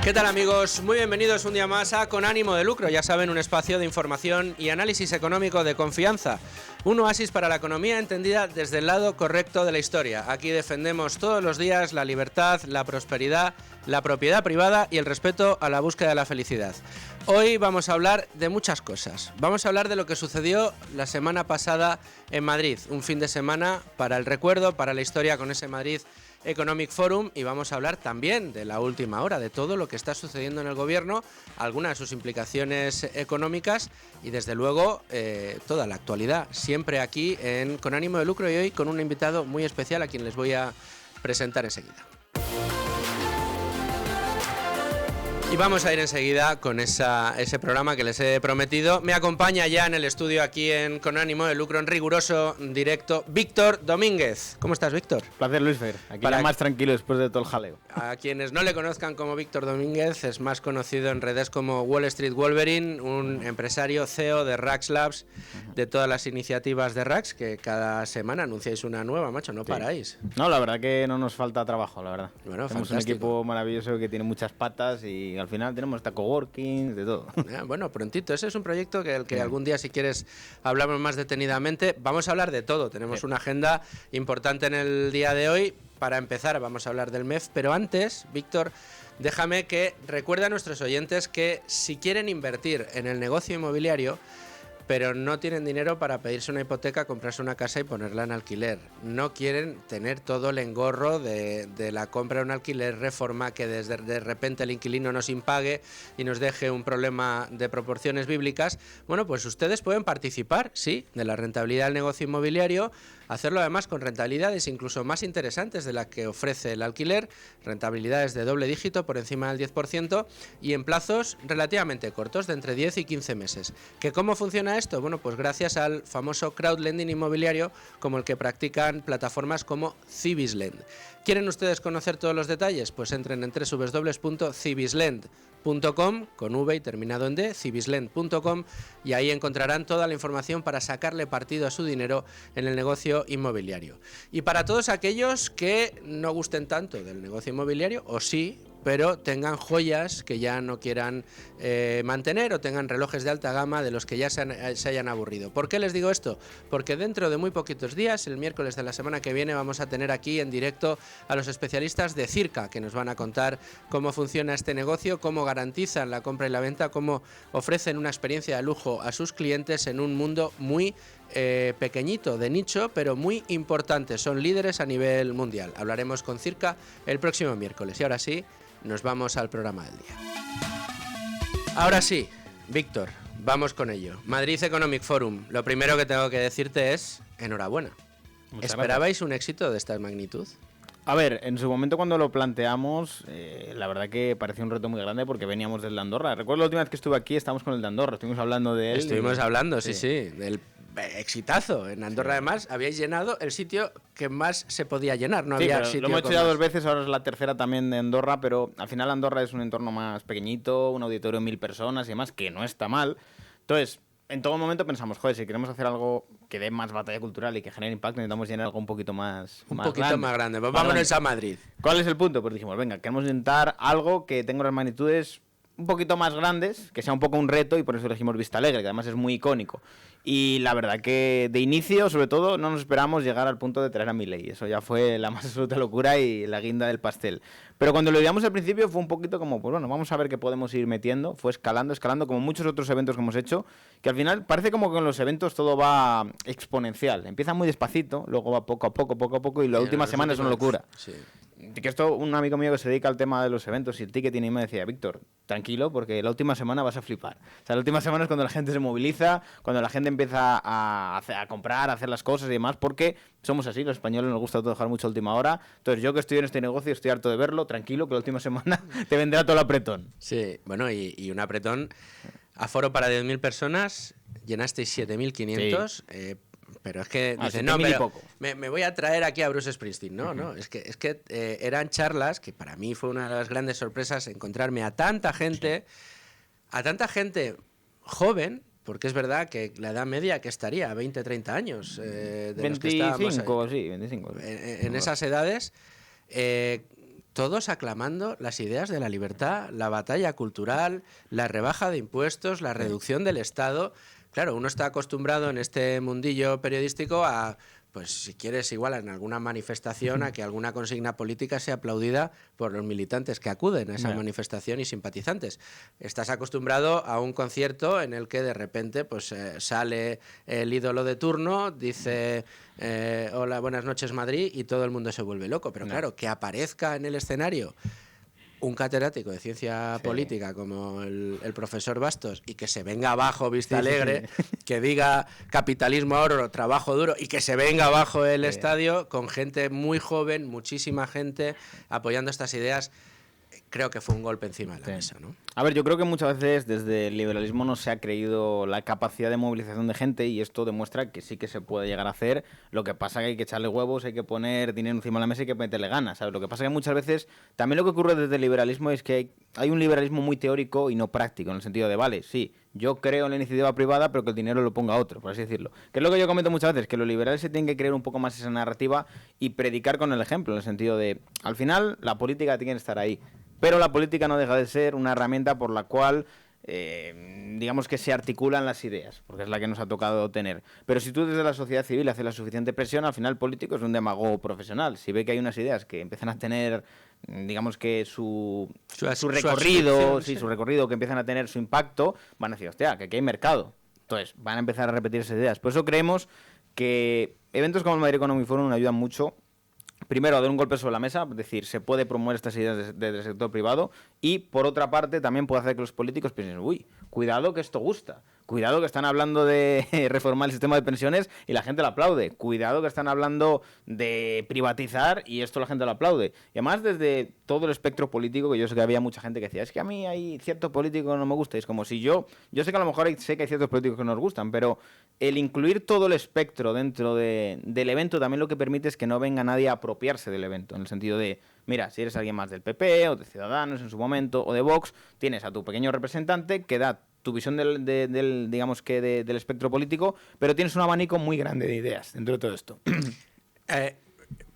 ¿Qué tal, amigos? Muy bienvenidos un día más a Con Ánimo de Lucro. Ya saben, un espacio de información y análisis económico de confianza. Un oasis para la economía entendida desde el lado correcto de la historia. Aquí defendemos todos los días la libertad, la prosperidad, la propiedad privada y el respeto a la búsqueda de la felicidad. Hoy vamos a hablar de muchas cosas. Vamos a hablar de lo que sucedió la semana pasada en Madrid. Un fin de semana para el recuerdo, para la historia con ese Madrid Economic Forum, y vamos a hablar también de la última hora, de todo lo que está sucediendo en el gobierno, algunas de sus implicaciones económicas y desde luego toda la actualidad, siempre aquí en Con Ánimo de Lucro, y hoy con un invitado muy especial a quien les voy a presentar enseguida. Y vamos a ir enseguida con ese programa que les he prometido. Me acompaña ya en el estudio aquí en Con Ánimo de Lucro, en riguroso directo, Víctor Domínguez. ¿Cómo estás, Víctor? Placer, Luisfer. Aquí ya más tranquilo después de todo el jaleo. A quienes no le conozcan como Víctor Domínguez, es más conocido en redes como Wall Street Wolverine, un empresario CEO de Rax Labs, de todas las iniciativas de Rax, que cada semana anunciáis una nueva, macho, no paráis. No, la verdad que no nos falta trabajo, la verdad. Bueno, tenemos fantástico. Un equipo maravilloso que tiene muchas patas y al final tenemos hasta coworking, de todo. Bueno, prontito. Ese es un proyecto que algún día, si quieres, hablamos más detenidamente. Vamos a hablar de todo. Tenemos una agenda importante en el día de hoy. Para empezar, vamos a hablar del MEF. Pero antes, Víctor, déjame que recuerde a nuestros oyentes que si quieren invertir en el negocio inmobiliario, pero no tienen dinero para pedirse una hipoteca, comprarse una casa y ponerla en alquiler. No quieren tener todo el engorro de la compra de un alquiler, reforma, que de repente el inquilino nos impague y nos deje un problema de proporciones bíblicas. Bueno, pues ustedes pueden participar, sí, de la rentabilidad del negocio inmobiliario, hacerlo además con rentabilidades incluso más interesantes de las que ofrece el alquiler, rentabilidades de doble dígito por encima del 10% y en plazos relativamente cortos, de entre 10 y 15 meses. ¿Que cómo funciona esto? Bueno, pues gracias al famoso crowdlending inmobiliario, como el que practican plataformas como Cibislend. ¿Quieren ustedes conocer todos los detalles? Pues entren en www.cibislend.com, con V y terminado en D, cibislend.com, y ahí encontrarán toda la información para sacarle partido a su dinero en el negocio inmobiliario. Y para todos aquellos que no gusten tanto del negocio inmobiliario, o sí, pero tengan joyas que ya no quieran mantener, o tengan relojes de alta gama de los que ya se hayan aburrido. ¿Por qué les digo esto? Porque dentro de muy poquitos días, el miércoles de la semana que viene, vamos a tener aquí en directo a los especialistas de Circa, que nos van a contar cómo funciona este negocio, cómo garantizan la compra y la venta, cómo ofrecen una experiencia de lujo a sus clientes en un mundo muy pequeñito, de nicho, pero muy importante. Son líderes a nivel mundial. Hablaremos con Circa el próximo miércoles. Y ahora sí, nos vamos al programa del día. Ahora sí, Víctor, vamos con ello. Madrid Economic Forum. Lo primero que tengo que decirte es enhorabuena. ¿Esperabais un éxito de esta magnitud? A ver, en su momento cuando lo planteamos, la verdad que parecía un reto muy grande porque veníamos del de Andorra. Recuerdo la última vez que estuve aquí, estábamos con el de Andorra, estuvimos hablando de él. Estuvimos hablando, sí, del exitazo. En Andorra, además, habíais llenado el sitio que más se podía llenar. No había sitio. Lo hemos hecho ya 2 veces, ahora es la tercera también de Andorra, pero al final Andorra es un entorno más pequeñito, un auditorio de 1000 personas y demás, que no está mal. Entonces, en todo momento pensamos, joder, si queremos hacer algo que dé más batalla cultural y que genere impacto, necesitamos llenar algo un poquito más grande. Pues vámonos a Madrid. ¿Cuál es el punto? Pues dijimos, venga, queremos intentar algo que tenga unas magnitudes un poquito más grandes, que sea un poco un reto, y por eso elegimos Vista Alegre, que además es muy icónico. Y la verdad que de inicio, sobre todo, no nos esperamos llegar al punto de traer a Milei. Eso ya fue la más absoluta locura y la guinda del pastel. Pero cuando lo ideamos al principio fue un poquito como, pues bueno, vamos a ver qué podemos ir metiendo. Fue escalando, como muchos otros eventos que hemos hecho, que al final parece como que en los eventos todo va exponencial. Empieza muy despacito, luego va poco a poco, y la última semana es una locura. Sí. Que esto, un amigo mío que se dedica al tema de los eventos y el ticketing, y me decía, Víctor, tranquilo, porque la última semana vas a flipar. O sea, la última semana es cuando la gente se moviliza, cuando la gente empieza a comprar, a hacer las cosas y demás, porque somos así, los españoles nos gusta todo dejar mucho a última hora. Entonces, yo que estoy en este negocio, estoy harto de verlo, tranquilo, que la última semana te vendrá todo el apretón. Sí, bueno, y un apretón, aforo para 10.000 personas, llenasteis 7.500, sí. Pero es que dicen, no, pero me voy a traer aquí a Bruce Springsteen. No, no, es que eran charlas que para mí fue una de las grandes sorpresas, encontrarme a tanta gente joven, porque es verdad que la edad media que estaría a 20, 30 años. De 25, sí, 25. En esas edades, todos aclamando las ideas de la libertad, la batalla cultural, la rebaja de impuestos, la reducción del Estado. Claro, uno está acostumbrado en este mundillo periodístico a, pues si quieres, igual en alguna manifestación, a que alguna consigna política sea aplaudida por los militantes que acuden a esa manifestación y simpatizantes. Estás acostumbrado a un concierto en el que de repente pues sale el ídolo de turno, dice hola, buenas noches Madrid, y todo el mundo se vuelve loco. Pero claro, que aparezca en el escenario un catedrático de ciencia política como el profesor Bastos y que se venga abajo Vista Alegre, que diga capitalismo ahorro, trabajo duro, y que se venga abajo el estadio con gente muy joven, muchísima gente apoyando estas ideas, creo que fue un golpe encima de la mesa, ¿no? A ver, yo creo que muchas veces desde el liberalismo no se ha creído la capacidad de movilización de gente y esto demuestra que sí que se puede llegar a hacer. Lo que pasa es que hay que echarle huevos, hay que poner dinero encima de la mesa y hay que meterle ganas, ¿sabes? Lo que pasa es que muchas veces también lo que ocurre desde el liberalismo es que hay un liberalismo muy teórico y no práctico, en el sentido de, vale, sí, yo creo en la iniciativa privada, pero que el dinero lo ponga otro, por así decirlo. Que es lo que yo comento muchas veces, que los liberales se tienen que creer un poco más esa narrativa y predicar con el ejemplo, en el sentido de, al final, la política tiene que estar ahí. Pero la política no deja de ser una herramienta por la cual, digamos que se articulan las ideas, porque es la que nos ha tocado tener. Pero si tú desde la sociedad civil haces la suficiente presión, al final el político es un demagogo profesional. Si ve que hay unas ideas que empiezan a tener, digamos que su recorrido, su recorrido, que empiezan a tener su impacto, van a decir, hostia, que aquí hay mercado. Entonces, van a empezar a repetir esas ideas. Por eso creemos que eventos como el Madrid Economic Forum ayudan mucho. Primero, a dar un golpe sobre la mesa, es decir, se puede promover estas ideas desde el sector privado y, por otra parte, también puede hacer que los políticos piensen, uy, cuidado que esto gusta, cuidado que están hablando de reformar el sistema de pensiones y la gente lo aplaude, cuidado que están hablando de privatizar y esto la gente lo aplaude. Y además, desde todo el espectro político, que yo sé que había mucha gente que decía, es que a mí hay cierto político que no me gusta, y es como si yo sé que a lo mejor sé que hay ciertos políticos que nos gustan, pero el incluir todo el espectro dentro del evento también lo que permite es que no venga nadie a apropiarse del evento, en el sentido de, mira, si eres alguien más del PP o de Ciudadanos en su momento o de Vox, tienes a tu pequeño representante que da tu visión digamos que del espectro político, pero tienes un abanico muy grande de ideas dentro de todo esto.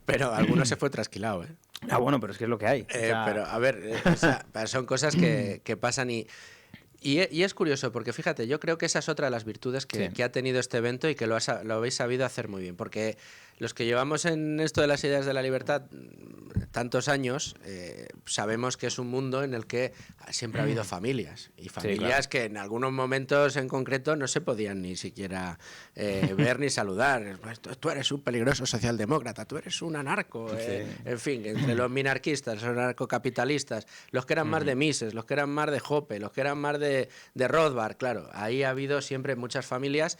Pero alguno se fue trasquilado, ¿eh? Ah, bueno, pero es que es lo que hay. O sea... Pero, a ver, o sea, son cosas que pasan y es curioso, porque fíjate, yo creo que esa es otra de las virtudes que ha tenido este evento y que lo habéis sabido hacer muy bien, porque los que llevamos en esto de las ideas de la libertad tantos años, sabemos que es un mundo en el que siempre ha habido familias, y familias que en algunos momentos en concreto no se podían ni siquiera ver ni saludar. Pues, tú eres un peligroso socialdemócrata, tú eres un anarco, en fin, entre los minarquistas, los anarcocapitalistas, los que eran más de Mises, los que eran más de Hoppe, los que eran más de Rothbard, claro, ahí ha habido siempre muchas familias.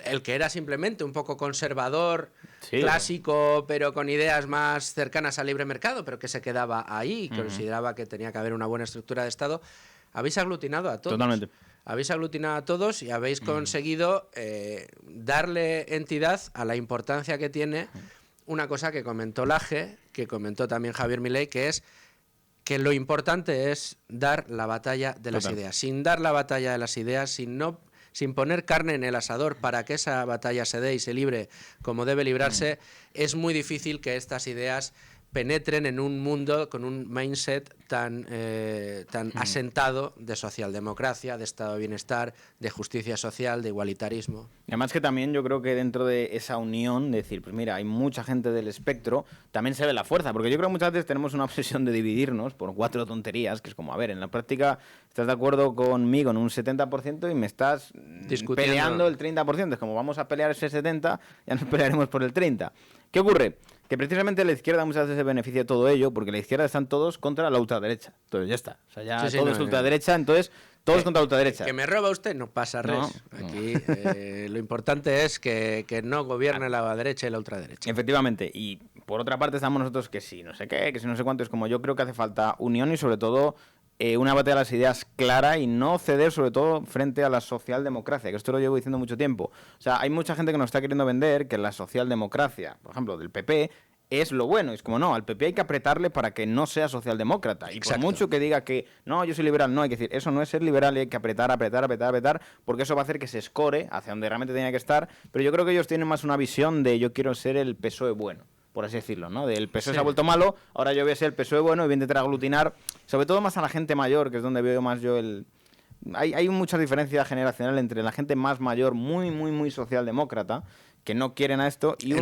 El que era simplemente un poco conservador, clásico, pero con ideas más cercanas al libre mercado, pero que se quedaba ahí y consideraba que tenía que haber una buena estructura de Estado, habéis aglutinado a todos. Totalmente. Habéis aglutinado a todos y habéis conseguido darle entidad a la importancia que tiene una cosa que comentó Laje, que comentó también Javier Milei, que es que lo importante es dar la batalla de las ideas. Sin dar la batalla de las ideas, sin poner carne en el asador para que esa batalla se dé y se libre como debe librarse, es muy difícil que estas ideas penetren en un mundo con un mindset tan asentado de socialdemocracia, de estado de bienestar, de justicia social, de igualitarismo. Y además que también yo creo que dentro de esa unión, de decir, pues mira, hay mucha gente del espectro, también se ve la fuerza, porque yo creo que muchas veces tenemos una obsesión de dividirnos por 4 tonterías, que es como, a ver, en la práctica estás de acuerdo conmigo en un 70% y me estás peleando el 30%, es como vamos a pelear ese 70%, ya nos pelearemos por el 30%. ¿Qué ocurre? Que precisamente la izquierda muchas veces se beneficia de todo ello, porque la izquierda están todos contra la ultraderecha. Entonces ya está. O sea, ya todo es ultraderecha, entonces todos contra la ultraderecha. Que me roba usted, no pasa res. Aquí lo importante es que no gobierne la derecha y la ultraderecha. Efectivamente. Y por otra parte estamos nosotros que sí, no sé qué, que sí, no sé cuánto. Es como yo creo que hace falta unión y sobre todo una batalla de las ideas clara y no ceder sobre todo frente a la socialdemocracia, que esto lo llevo diciendo mucho tiempo. O sea, hay mucha gente que nos está queriendo vender que la socialdemocracia, por ejemplo, del PP, es lo bueno. Es como, no, al PP hay que apretarle para que no sea socialdemócrata. Y por mucho que diga que, no, yo soy liberal, no, hay que decir, eso no es ser liberal y hay que apretar, porque eso va a hacer que se escore hacia donde realmente tenía que estar. Pero yo creo que ellos tienen más una visión de yo quiero ser el PSOE bueno. por así decirlo, ¿no? El PSOE Sí. se ha vuelto malo, ahora yo voy a ser el PSOE bueno y voy a intentar aglutinar, sobre todo más a la gente mayor, que es donde veo más yo el... Hay mucha diferencia generacional entre la gente más mayor, muy, muy, muy socialdemócrata, que no quieren a esto, y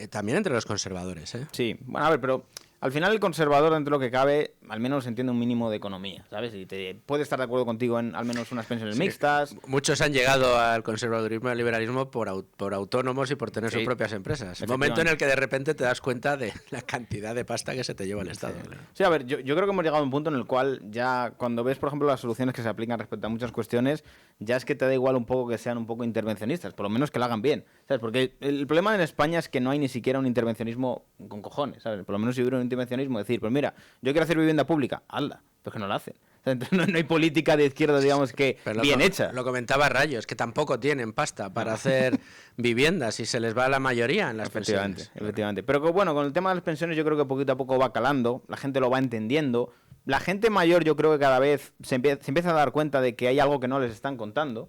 También entre los conservadores, ¿eh? Sí, bueno, a ver, pero al final el conservador, dentro de lo que cabe, al menos entiende un mínimo de economía, ¿sabes? Y puede estar de acuerdo contigo en al menos unas pensiones mixtas. Muchos han llegado al conservadurismo y al liberalismo por autónomos y por tener sus propias empresas. El momento en el que de repente te das cuenta de la cantidad de pasta que se te lleva el Estado. Sí, a ver, yo creo que hemos llegado a un punto en el cual ya cuando ves, por ejemplo, las soluciones que se aplican respecto a muchas cuestiones, ya es que te da igual un poco que sean un poco intervencionistas, por lo menos que lo hagan bien, ¿sabes? Porque el problema en España es que no hay ni siquiera un intervencionismo con cojones, ¿sabes? Por lo menos si hubiera un intervencionismo, decir, pues mira, yo quiero hacer vivienda pública, hazla, pues que no la hacen. Entonces no hay política de izquierda, digamos, que bien hecha. Lo comentaba Rayos, que tampoco tienen pasta para hacer viviendas y se les va la mayoría en las pensiones. Efectivamente. Pero bueno, con el tema de las pensiones yo creo que poquito a poco va calando, la gente lo va entendiendo. La gente mayor yo creo que cada vez se empieza a dar cuenta de que hay algo que no les están contando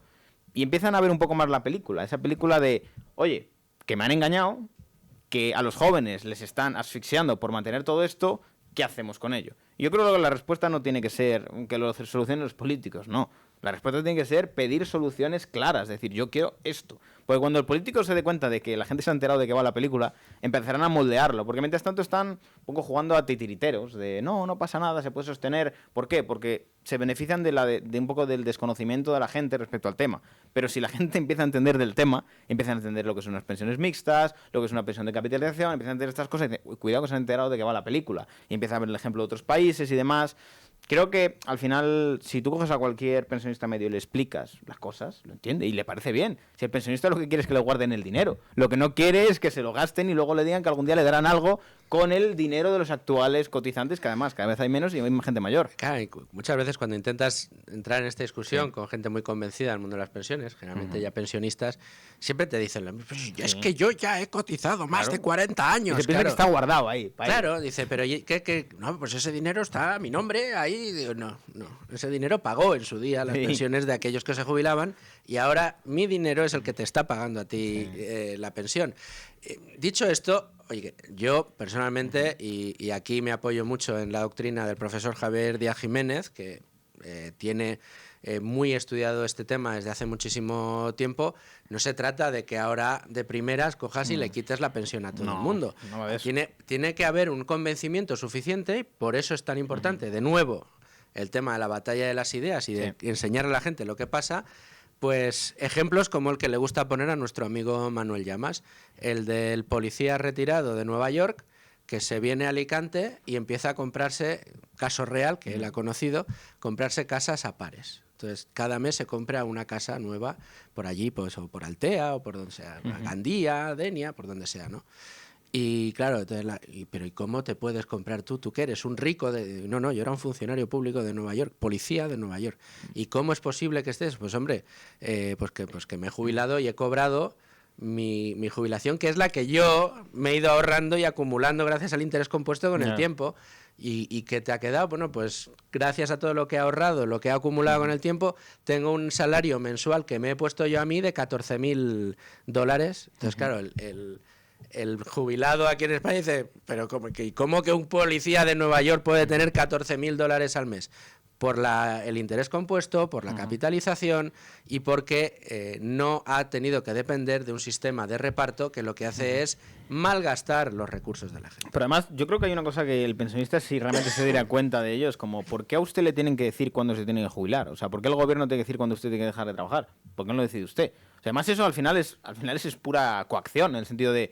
y empiezan a ver un poco más la película. Esa película de, oye, que me han engañado, que a los jóvenes les están asfixiando por mantener todo esto, ¿qué hacemos con ello? Y yo creo que la respuesta no tiene que ser que lo solucionen los políticos, no. La respuesta tiene que ser pedir soluciones claras, es decir, yo quiero esto. Porque cuando el político se dé cuenta de que la gente se ha enterado de que va la película, empezarán a moldearlo. Porque mientras tanto están un poco jugando a titiriteros, de no pasa nada, se puede sostener. ¿Por qué? Porque se benefician de un poco del desconocimiento de la gente respecto al tema. Pero si la gente empieza a entender del tema, empiezan a entender lo que son unas pensiones mixtas, lo que es una pensión de capitalización, empiezan a entender estas cosas y dicen, cuidado que se han enterado de que va la película. Y empiezan a ver el ejemplo de otros países y demás. Creo que al final, si tú coges a cualquier pensionista medio y le explicas las cosas, lo entiende y le parece bien. Si el pensionista lo que quiere es que le guarden el dinero, lo que no quiere es que se lo gasten y luego le digan que algún día le darán algo con el dinero de los actuales cotizantes, que además cada vez hay menos y hay más gente mayor. Claro, y muchas veces cuando intentas entrar en esta discusión con gente muy convencida del mundo de las pensiones, generalmente ya pensionistas, siempre te dicen, es que yo ya he cotizado más de 40 años. Y se piensa que está guardado ahí. Claro, dice, pero ¿qué? No, pues ese dinero está a mi nombre ahí. Digo, no, ese dinero pagó en su día las pensiones de aquellos que se jubilaban y ahora mi dinero es el que te está pagando a ti la pensión. Dicho esto, oye, yo personalmente, y aquí me apoyo mucho en la doctrina del profesor Javier Díaz Jiménez, que tiene muy estudiado este tema desde hace muchísimo tiempo, no se trata de que ahora de primeras cojas y le quites la pensión a todo el mundo. Tiene que haber un convencimiento suficiente, y por eso es tan importante, de nuevo, el tema de la batalla de las ideas y de enseñarle a la gente lo que pasa. Pues ejemplos como el que le gusta poner a nuestro amigo Manuel Llamas, el del policía retirado de Nueva York, que se viene a Alicante y empieza a comprarse, caso real que él ha conocido, comprarse casas a pares. Entonces, cada mes se compra una casa nueva por allí, pues, o por Altea, o por donde sea, Gandía, Denia, por donde sea, ¿no? Y claro, entonces pero ¿y cómo te puedes comprar tú? ¿Tú qué eres? ¿Un rico? No, yo era un funcionario público de Nueva York, policía de Nueva York. ¿Y cómo es posible que estés? Pues hombre, pues que me he jubilado y he cobrado mi jubilación, que es la que yo me he ido ahorrando y acumulando gracias al interés compuesto con el tiempo. ¿Y qué te ha quedado? Bueno, pues gracias a todo lo que he ahorrado, lo que he acumulado con el tiempo, tengo un salario mensual que me he puesto yo a mí de $14.000. Entonces, claro, el jubilado aquí en España dice, pero ¿cómo que un policía de Nueva York puede tener $14.000 al mes? Por el interés compuesto, por la capitalización y porque no ha tenido que depender de un sistema de reparto que lo que hace es malgastar los recursos de la gente. Pero además, yo creo que hay una cosa que el pensionista, si realmente se diera cuenta de ello, es como, ¿por qué a usted le tienen que decir cuándo se tiene que jubilar? O sea, ¿por qué el gobierno tiene que decir cuándo usted tiene que dejar de trabajar? ¿Por qué no lo decide usted? O sea, además eso al final es pura coacción, en el sentido de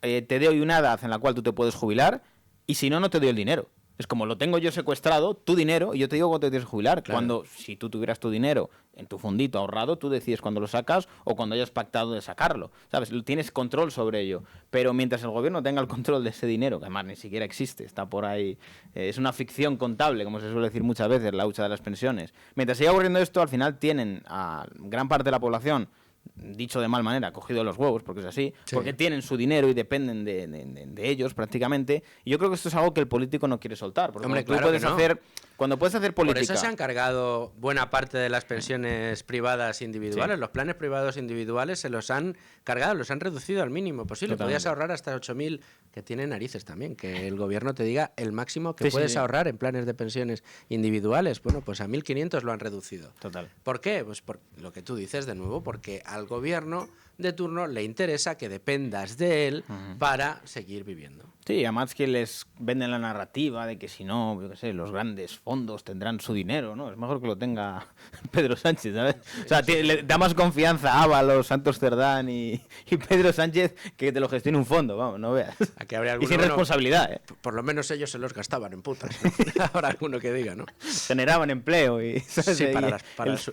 te doy una edad en la cual tú te puedes jubilar y si no, no te doy el dinero. Es como lo tengo yo secuestrado, tu dinero, y yo te digo cuándo te tienes que jubilar. Claro. Cuando, si tú tuvieras tu dinero en tu fondito ahorrado, tú decides cuándo lo sacas o cuando hayas pactado de sacarlo. ¿Sabes? Tienes control sobre ello. Pero mientras el gobierno tenga el control de ese dinero, que además ni siquiera existe, está por ahí, es una ficción contable, como se suele decir muchas veces, la hucha de las pensiones. Mientras siga ocurriendo esto, al final tienen a gran parte de la población, dicho de mal manera, cogido los huevos, porque es así, porque tienen su dinero y dependen de ellos prácticamente. Y yo creo que esto es algo que el político no quiere soltar, porque tú puedes hacer Cuando puedes hacer política... Por eso se han cargado buena parte de las pensiones privadas individuales. Sí. Los planes privados individuales se los han cargado, los han reducido al mínimo posible. Totalmente. Podías ahorrar hasta 8.000, que tiene narices también, que el gobierno te diga el máximo que puedes ahorrar en planes de pensiones individuales. Bueno, pues a 1.500 lo han reducido. Total. ¿Por qué? Pues por lo que tú dices de nuevo, porque al gobierno de turno le interesa que dependas de él para seguir viviendo. Sí, además que les venden la narrativa de que si no, yo qué sé, los grandes fondos tendrán su dinero, ¿no? Es mejor que lo tenga Pedro Sánchez, ¿sabes? O sea, le da más confianza a Ábalos, Santos Cerdán y Pedro Sánchez que te lo gestione un fondo, vamos, no veas. Aquí habría y sin responsabilidad, ¿eh? Por lo menos ellos se los gastaban en putas, ¿no? Habrá alguno que diga, ¿no? Generaban empleo y... ¿sabes? Sí,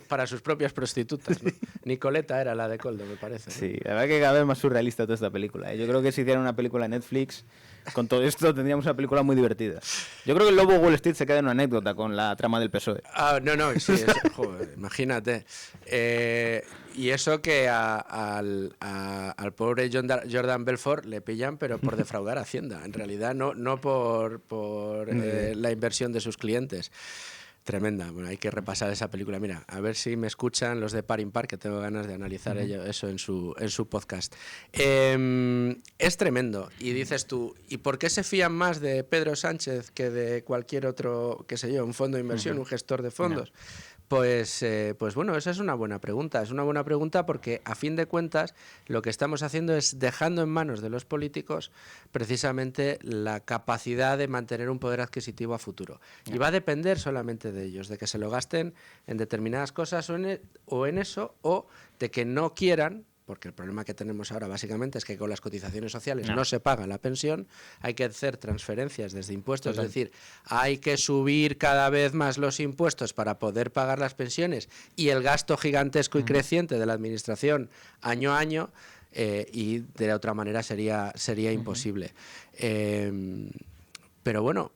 para sus propias prostitutas, ¿no? Nicoleta era la de Coldo, me parece, ¿no? Sí, la verdad que cada vez más surrealista toda esta película, ¿eh? Yo creo que si hicieran una película en Netflix... Con todo esto tendríamos una película muy divertida. Yo creo que el Lobo Wall Street se queda en una anécdota con la trama del PSOE. Ah, no, sí, joder, imagínate. Y eso que al pobre Jordan Belfort le pillan, pero por defraudar a Hacienda. En realidad no por la inversión de sus clientes. Tremenda. Bueno, hay que repasar esa película. Mira, a ver si me escuchan los de Par Impar, que tengo ganas de analizar eso en su podcast. Es tremendo. Y dices tú, ¿y por qué se fían más de Pedro Sánchez que de cualquier otro, qué sé yo, un fondo de inversión, un gestor de fondos? Pues bueno, esa es una buena pregunta. Es una buena pregunta porque, a fin de cuentas, lo que estamos haciendo es dejando en manos de los políticos precisamente la capacidad de mantener un poder adquisitivo a futuro. Y va a depender solamente de ellos, de que se lo gasten en determinadas cosas o en eso, o de que no quieran, porque el problema que tenemos ahora básicamente es que con las cotizaciones sociales no se paga la pensión, hay que hacer transferencias desde impuestos, es decir, hay que subir cada vez más los impuestos para poder pagar las pensiones y el gasto gigantesco y creciente de la administración año a año, y de otra manera sería imposible. Pero bueno,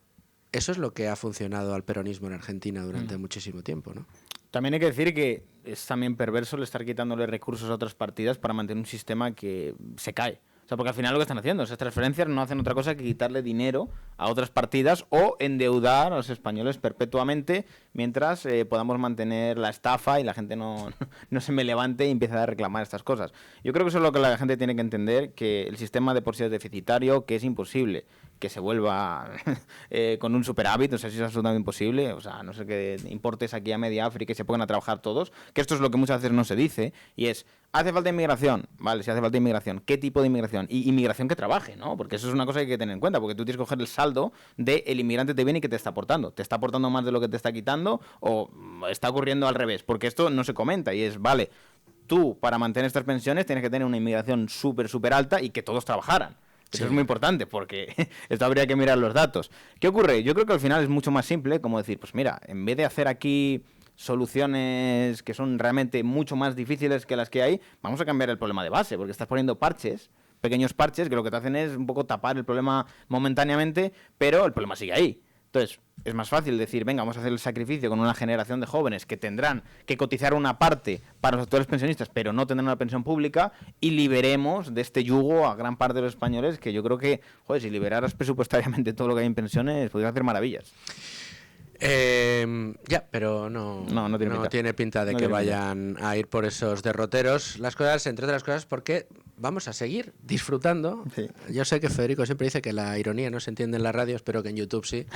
eso es lo que ha funcionado al peronismo en Argentina durante muchísimo tiempo, ¿no? También hay que decir que es también perverso el estar quitándole recursos a otras partidas para mantener un sistema que se cae. O sea, porque al final lo que están haciendo, esas transferencias no hacen otra cosa que quitarle dinero a otras partidas o endeudar a los españoles perpetuamente mientras podamos mantener la estafa y la gente no se me levante y empiece a reclamar estas cosas. Yo creo que eso es lo que la gente tiene que entender, que el sistema de por sí es deficitario, que es imposible que se vuelva con un superávit, o sea, si es absolutamente imposible, o sea, no sé qué importes aquí a media África y se pongan a trabajar todos, que esto es lo que muchas veces no se dice, y es, ¿hace falta inmigración? Vale, si hace falta inmigración, ¿qué tipo de inmigración? Y inmigración que trabaje, ¿no? Porque eso es una cosa que hay que tener en cuenta, porque tú tienes que coger el saldo de el inmigrante te viene y que te está aportando. ¿Te está aportando más de lo que te está quitando o está ocurriendo al revés? Porque esto no se comenta y es, vale, tú para mantener estas pensiones tienes que tener una inmigración súper alta y que todos trabajaran. Eso es muy importante porque esto habría que mirar los datos. ¿Qué ocurre? Yo creo que al final es mucho más simple, como decir, pues mira, en vez de hacer aquí soluciones que son realmente mucho más difíciles que las que hay, vamos a cambiar el problema de base, porque estás poniendo parches, pequeños parches, que lo que te hacen es un poco tapar el problema momentáneamente, pero el problema sigue ahí. Entonces, es más fácil decir, venga, vamos a hacer el sacrificio con una generación de jóvenes que tendrán que cotizar una parte para los actuales pensionistas, pero no tendrán una pensión pública, y liberemos de este yugo a gran parte de los españoles, que yo creo que, joder, si liberaras presupuestariamente todo lo que hay en pensiones, podrías hacer maravillas. Ya, pero no tiene pinta de que vayan a ir por esos derroteros. Las cosas, entre otras cosas, porque vamos a seguir disfrutando. Sí. Yo sé que Federico siempre dice que la ironía no se entiende en la radio, espero que en YouTube sí.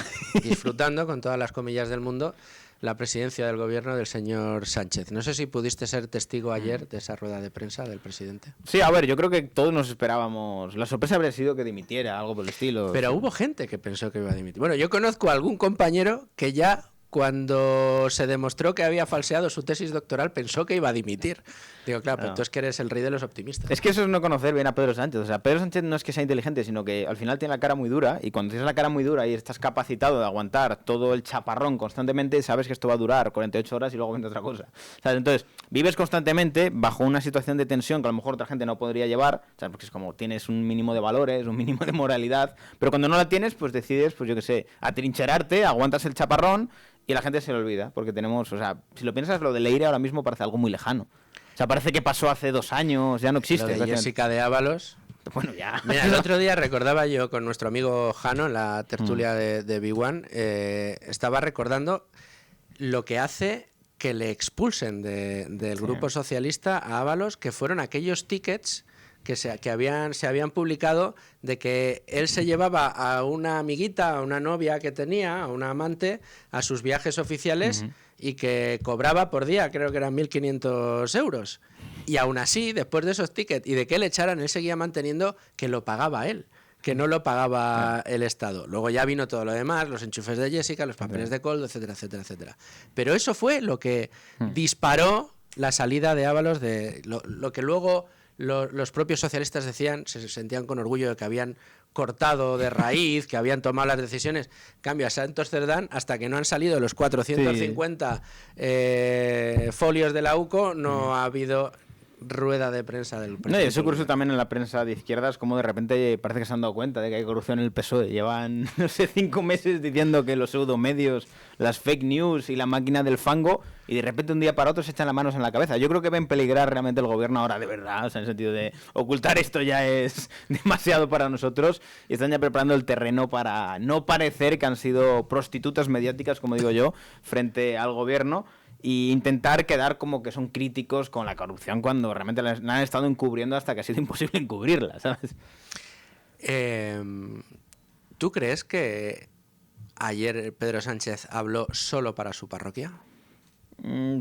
Disfrutando, con todas las comillas del mundo, la presidencia del gobierno del señor Sánchez. No sé si pudiste ser testigo ayer de esa rueda de prensa del presidente. Sí, a ver, yo creo que todos nos esperábamos. La sorpresa habría sido que dimitiera, algo por el estilo. Pero hubo gente que pensó que iba a dimitir. Bueno, yo conozco a algún compañero que ya, cuando se demostró que había falseado su tesis doctoral, pensó que iba a dimitir. Digo, claro, pero tú es que eres el rey de los optimistas. Es que eso es no conocer bien a Pedro Sánchez. O sea, Pedro Sánchez no es que sea inteligente, sino que al final tiene la cara muy dura, y cuando tienes la cara muy dura y estás capacitado de aguantar todo el chaparrón constantemente, sabes que esto va a durar 48 horas y luego viene otra cosa. ¿Sabes? Entonces, vives constantemente bajo una situación de tensión que a lo mejor otra gente no podría llevar, ¿sabes? Porque es como tienes un mínimo de valores, un mínimo de moralidad, pero cuando no la tienes, pues decides, pues yo qué sé, atrincherarte, aguantas el chaparrón y la gente se le olvida, porque tenemos, o sea, si lo piensas, lo de Leire ahora mismo parece algo muy lejano. O sea, parece que pasó hace 2 años, ya no existe. Lo de Jessica de Ábalos, Bueno, ya. Mira, el otro día recordaba yo con nuestro amigo Jano en la tertulia de B1, estaba recordando lo que hace que le expulsen del grupo socialista a Ábalos, que fueron aquellos tickets que se habían publicado de que él se llevaba a una amiguita, a una novia que tenía, a una amante, a sus viajes oficiales y que cobraba por día, creo que eran 1.500 euros. Y aún así, después de esos tickets y de que le echaran, él seguía manteniendo que lo pagaba él, que no lo pagaba el Estado. Luego ya vino todo lo demás, los enchufes de Jessica, los papeles de Coldo, etcétera, etcétera, etcétera. Pero eso fue lo que disparó la salida de Ábalos, de lo que luego los propios socialistas decían, se sentían con orgullo de que habían cortado de raíz, que habían tomado las decisiones. Cambio a Santos Cerdán, hasta que no han salido los 450 folios de la UCO, no ha habido rueda de prensa del presidente. No, y eso curioso también en la prensa de izquierdas, como de repente parece que se han dado cuenta de que hay corrupción en el PSOE. Llevan, no sé, 5 meses diciendo que los pseudomedios, las fake news y la máquina del fango, y de repente un día para otro se echan las manos en la cabeza. Yo creo que ven peligrar realmente el gobierno ahora de verdad, o sea, en el sentido de ocultar esto ya es demasiado para nosotros, y están ya preparando el terreno para no parecer que han sido prostitutas mediáticas, como digo yo, frente al gobierno, y intentar quedar como que son críticos con la corrupción cuando realmente la han estado encubriendo hasta que ha sido imposible encubrirla, ¿sabes? ¿Tú crees que ayer Pedro Sánchez habló solo para su parroquia?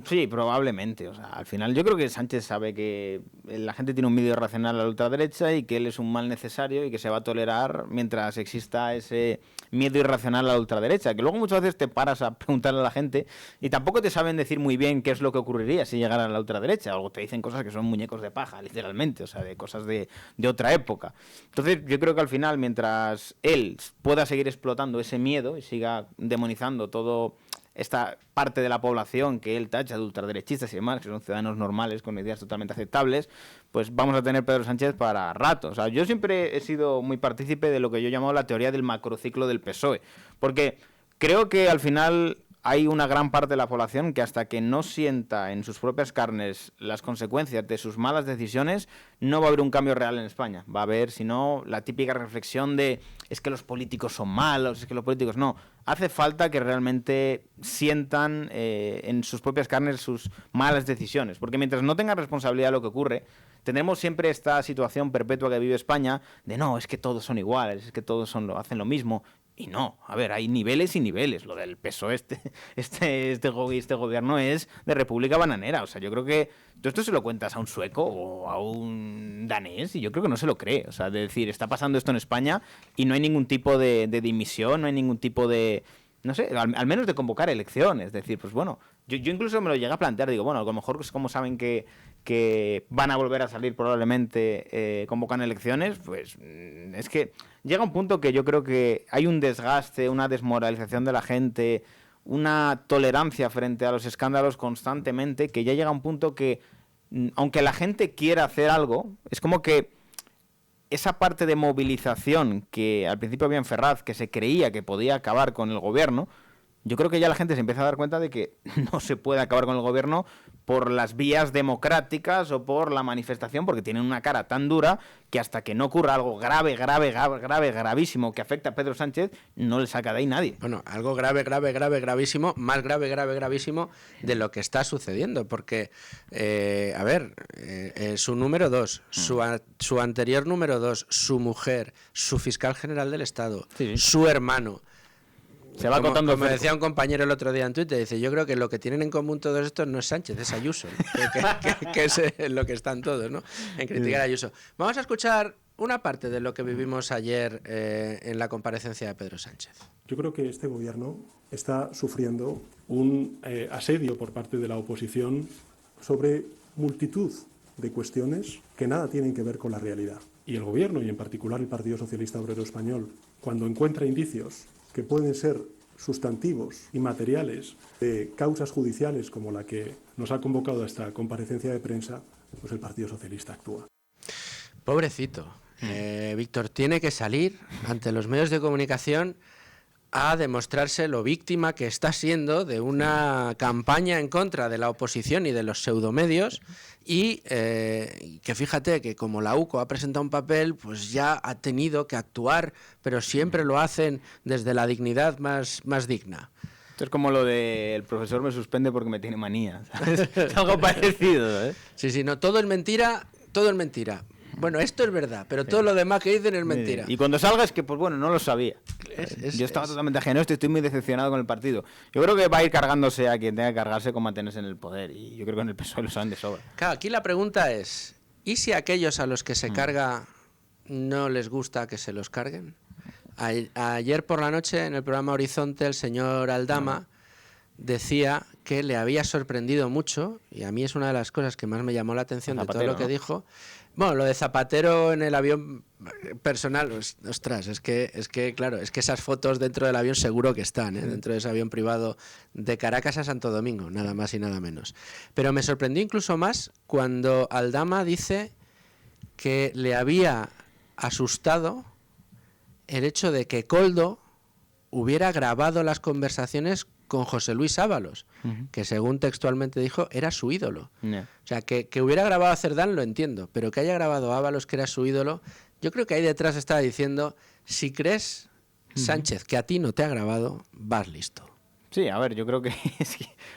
Sí, probablemente. O sea, al final yo creo que Sánchez sabe que la gente tiene un miedo irracional a la ultraderecha y que él es un mal necesario y que se va a tolerar mientras exista ese miedo irracional a la ultraderecha. Que luego muchas veces te paras a preguntarle a la gente y tampoco te saben decir muy bien qué es lo que ocurriría si llegara a la ultraderecha. O te dicen cosas que son muñecos de paja, literalmente, o sea, de cosas de otra época. Entonces yo creo que al final, mientras él pueda seguir explotando ese miedo y siga demonizando todo esta parte de la población que él tacha de ultraderechistas y demás, que son ciudadanos normales con ideas totalmente aceptables, pues vamos a tener Pedro Sánchez para rato. O sea, yo siempre he sido muy partícipe de lo que yo he llamado la teoría del macrociclo del PSOE, porque creo que al final hay una gran parte de la población que hasta que no sienta en sus propias carnes las consecuencias de sus malas decisiones, no va a haber un cambio real en España. Va a haber, si no, la típica reflexión de es que los políticos son malos, es que los políticos no. Hace falta que realmente sientan en sus propias carnes sus malas decisiones, porque mientras no tengan responsabilidad de lo que ocurre, tendremos siempre esta situación perpetua que vive España de no, es que todos son iguales, es que todos hacen lo mismo. Y no, a ver, hay niveles y niveles. Lo del PSOE, este gobierno es de república bananera. O sea, yo creo que tú esto se lo cuentas a un sueco o a un danés y yo creo que no se lo cree. O sea, de decir, está pasando esto en España y no hay ningún tipo de dimisión, no hay ningún tipo de... No sé, al menos de convocar elecciones. Es decir, pues bueno, yo incluso me lo llegué a plantear. Digo, bueno, a lo mejor es como saben que van a volver a salir probablemente convocan elecciones, pues es que llega un punto que yo creo que hay un desgaste, una desmoralización de la gente, una tolerancia frente a los escándalos constantemente, que ya llega un punto que, aunque la gente quiera hacer algo, es como que esa parte de movilización que al principio había en Ferraz, que se creía que podía acabar con el gobierno, yo creo que ya la gente se empieza a dar cuenta de que no se puede acabar con el gobierno por las vías democráticas o por la manifestación, porque tienen una cara tan dura que hasta que no ocurra algo gravísimo que afecta a Pedro Sánchez, no le saca de ahí nadie. Bueno, algo gravísimo, más gravísimo de lo que está sucediendo, porque, su número 2, su anterior número 2, su mujer, su fiscal general del Estado, su hermano... Se va contando. Como decía un compañero el otro día en Twitter, dice, yo creo que lo que tienen en común todos estos no es Sánchez, es Ayuso, que es lo que están todos, ¿no? En criticar a Ayuso. Vamos a escuchar una parte de lo que vivimos ayer en la comparecencia de Pedro Sánchez. Yo creo que este gobierno está sufriendo un asedio por parte de la oposición sobre multitud de cuestiones que nada tienen que ver con la realidad. Y el gobierno, y en particular el Partido Socialista Obrero Español, cuando encuentra indicios que pueden ser sustantivos y materiales de causas judiciales como la que nos ha convocado a esta comparecencia de prensa, pues el Partido Socialista actúa. Pobrecito. Víctor, tiene que salir ante los medios de comunicación a demostrarse lo víctima que está siendo de una campaña en contra de la oposición y de los pseudomedios y que fíjate que como la UCO ha presentado un papel, pues ya ha tenido que actuar, pero siempre lo hacen desde la dignidad más digna. Esto es como lo de el profesor me suspende porque me tiene manía, ¿sabes? Es algo parecido, ¿eh? Sí, no, todo es mentira, todo es mentira. Bueno, esto es verdad, pero todo lo demás que dicen es mentira. Y cuando salga es que, pues bueno, no lo sabía. Yo estaba totalmente ajeno a esto y estoy muy decepcionado con el partido. Yo creo que va a ir cargándose a quien tenga que cargarse con mantenerse en el poder. Y yo creo que en el PSOE lo saben de sobra. Claro, aquí la pregunta es, ¿y si a aquellos a los que se carga no les gusta que se los carguen? Ayer por la noche en el programa Horizonte el señor Aldama decía que le había sorprendido mucho, y a mí es una de las cosas que más me llamó la atención Zapatero, de todo lo que dijo. Bueno, lo de Zapatero en el avión personal, ostras, es que claro, es que esas fotos dentro del avión seguro que están, dentro de ese avión privado de Caracas a Santo Domingo, nada más y nada menos. Pero me sorprendió incluso más cuando Aldama dice que le había asustado el hecho de que Koldo hubiera grabado las conversaciones con José Luis Ábalos, que según textualmente dijo, era su ídolo. O sea, que hubiera grabado a Cerdán lo entiendo, pero que haya grabado a Ábalos, que era su ídolo, yo creo que ahí detrás estaba diciendo, si crees, Sánchez, que a ti no te ha grabado, vas listo. Sí, a ver, yo creo que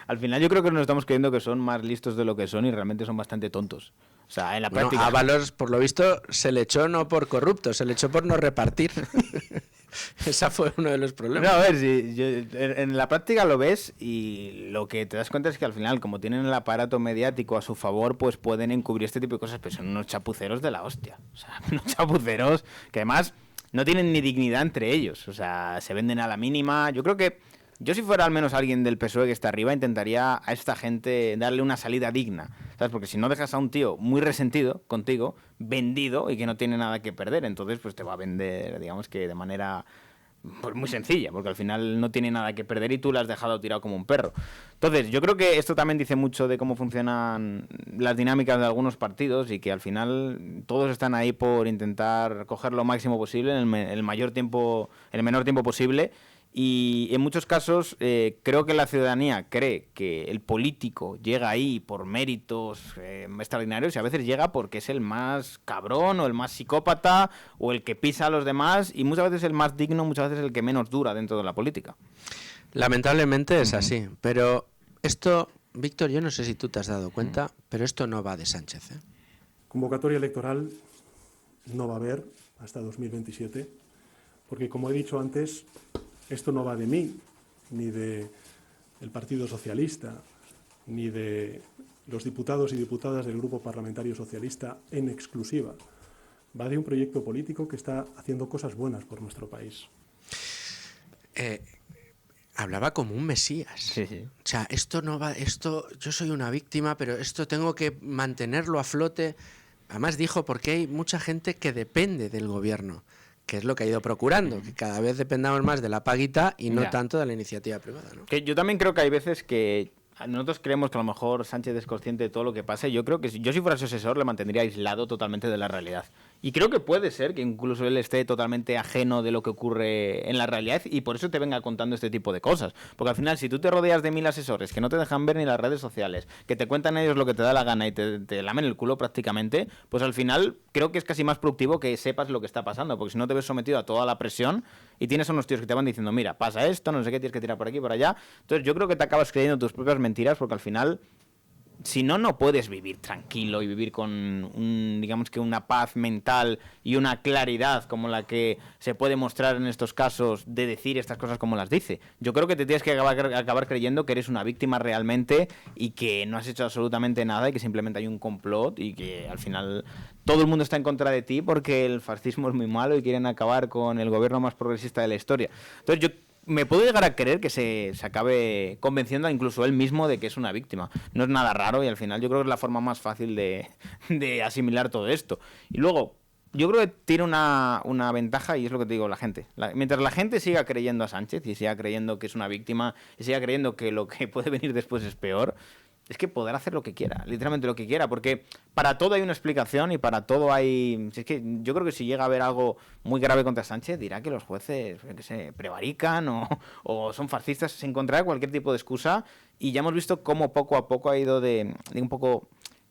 al final yo creo que nos estamos creyendo que son más listos de lo que son y realmente son bastante tontos. O sea, en la práctica... A Ábalos, por lo visto, se le echó no por corrupto, se le echó por no repartir. Ese fue uno de los problemas. No, a ver, en la práctica lo ves y lo que te das cuenta es que al final, como tienen el aparato mediático a su favor, pues pueden encubrir este tipo de cosas, pero son unos chapuceros de la hostia. O sea, unos chapuceros que además no tienen ni dignidad entre ellos. O sea, se venden a la mínima. Yo creo que yo si fuera al menos alguien del PSOE que está arriba, intentaría a esta gente darle una salida digna, ¿sabes? Porque si no dejas a un tío muy resentido contigo, vendido y que no tiene nada que perder, entonces pues te va a vender, digamos que de manera pues muy sencilla, porque al final no tiene nada que perder y tú lo has dejado tirado como un perro. Entonces yo creo que esto también dice mucho de cómo funcionan las dinámicas de algunos partidos y que al final todos están ahí por intentar coger lo máximo posible en el menor tiempo posible. Y en muchos casos creo que la ciudadanía cree que el político llega ahí por méritos extraordinarios y a veces llega porque es el más cabrón o el más psicópata o el que pisa a los demás y muchas veces el más digno, muchas veces el que menos dura dentro de la política. Lamentablemente es así, pero esto, Víctor, yo no sé si tú te has dado cuenta, pero esto no va de Sánchez, ¿eh? Convocatoria electoral no va a haber hasta 2027, porque como he dicho antes, esto no va de mí, ni del Partido Socialista, ni de los diputados y diputadas del Grupo Parlamentario Socialista en exclusiva. Va de un proyecto político que está haciendo cosas buenas por nuestro país. Hablaba como un mesías. Sí. O sea, esto no va, yo soy una víctima, pero esto tengo que mantenerlo a flote. Además dijo, porque hay mucha gente que depende del gobierno, que es lo que ha ido procurando, que cada vez dependamos más de la paguita y no tanto de la iniciativa privada, ¿no? Que yo también creo que hay veces que nosotros creemos que a lo mejor Sánchez es consciente de todo lo que pasa. Yo creo que yo si fuera su asesor le mantendría aislado totalmente de la realidad. Y creo que puede ser que incluso él esté totalmente ajeno de lo que ocurre en la realidad y por eso te venga contando este tipo de cosas. Porque al final, si tú te rodeas de 1000 asesores que no te dejan ver ni las redes sociales, que te cuentan ellos lo que te da la gana y te lamen el culo prácticamente, pues al final creo que es casi más productivo que sepas lo que está pasando. Porque si no te ves sometido a toda la presión y tienes a unos tíos que te van diciendo, mira, pasa esto, no sé qué, tienes que tirar por aquí, por allá. Entonces yo creo que te acabas creyendo tus propias mentiras porque al final... Si no puedes vivir tranquilo y vivir con digamos que una paz mental y una claridad como la que se puede mostrar en estos casos de decir estas cosas como las dice. Yo creo que te tienes que acabar creyendo que eres una víctima realmente y que no has hecho absolutamente nada y que simplemente hay un complot y que al final todo el mundo está en contra de ti porque el fascismo es muy malo y quieren acabar con el gobierno más progresista de la historia. Entonces yo me puedo llegar a creer que se acabe convenciendo incluso él mismo de que es una víctima. No es nada raro y al final yo creo que es la forma más fácil de asimilar todo esto. Y luego, yo creo que tiene una ventaja y es lo que te digo, la gente. Mientras la gente siga creyendo a Sánchez y siga creyendo que es una víctima y siga creyendo que lo que puede venir después es peor, es que podrá hacer lo que quiera, literalmente lo que quiera, porque para todo hay una explicación y para todo hay... Si es que yo creo que si llega a haber algo muy grave contra Sánchez, dirá que los jueces, yo qué sé, prevarican o son fascistas, se encontrará cualquier tipo de excusa, y ya hemos visto cómo poco a poco ha ido de un poco,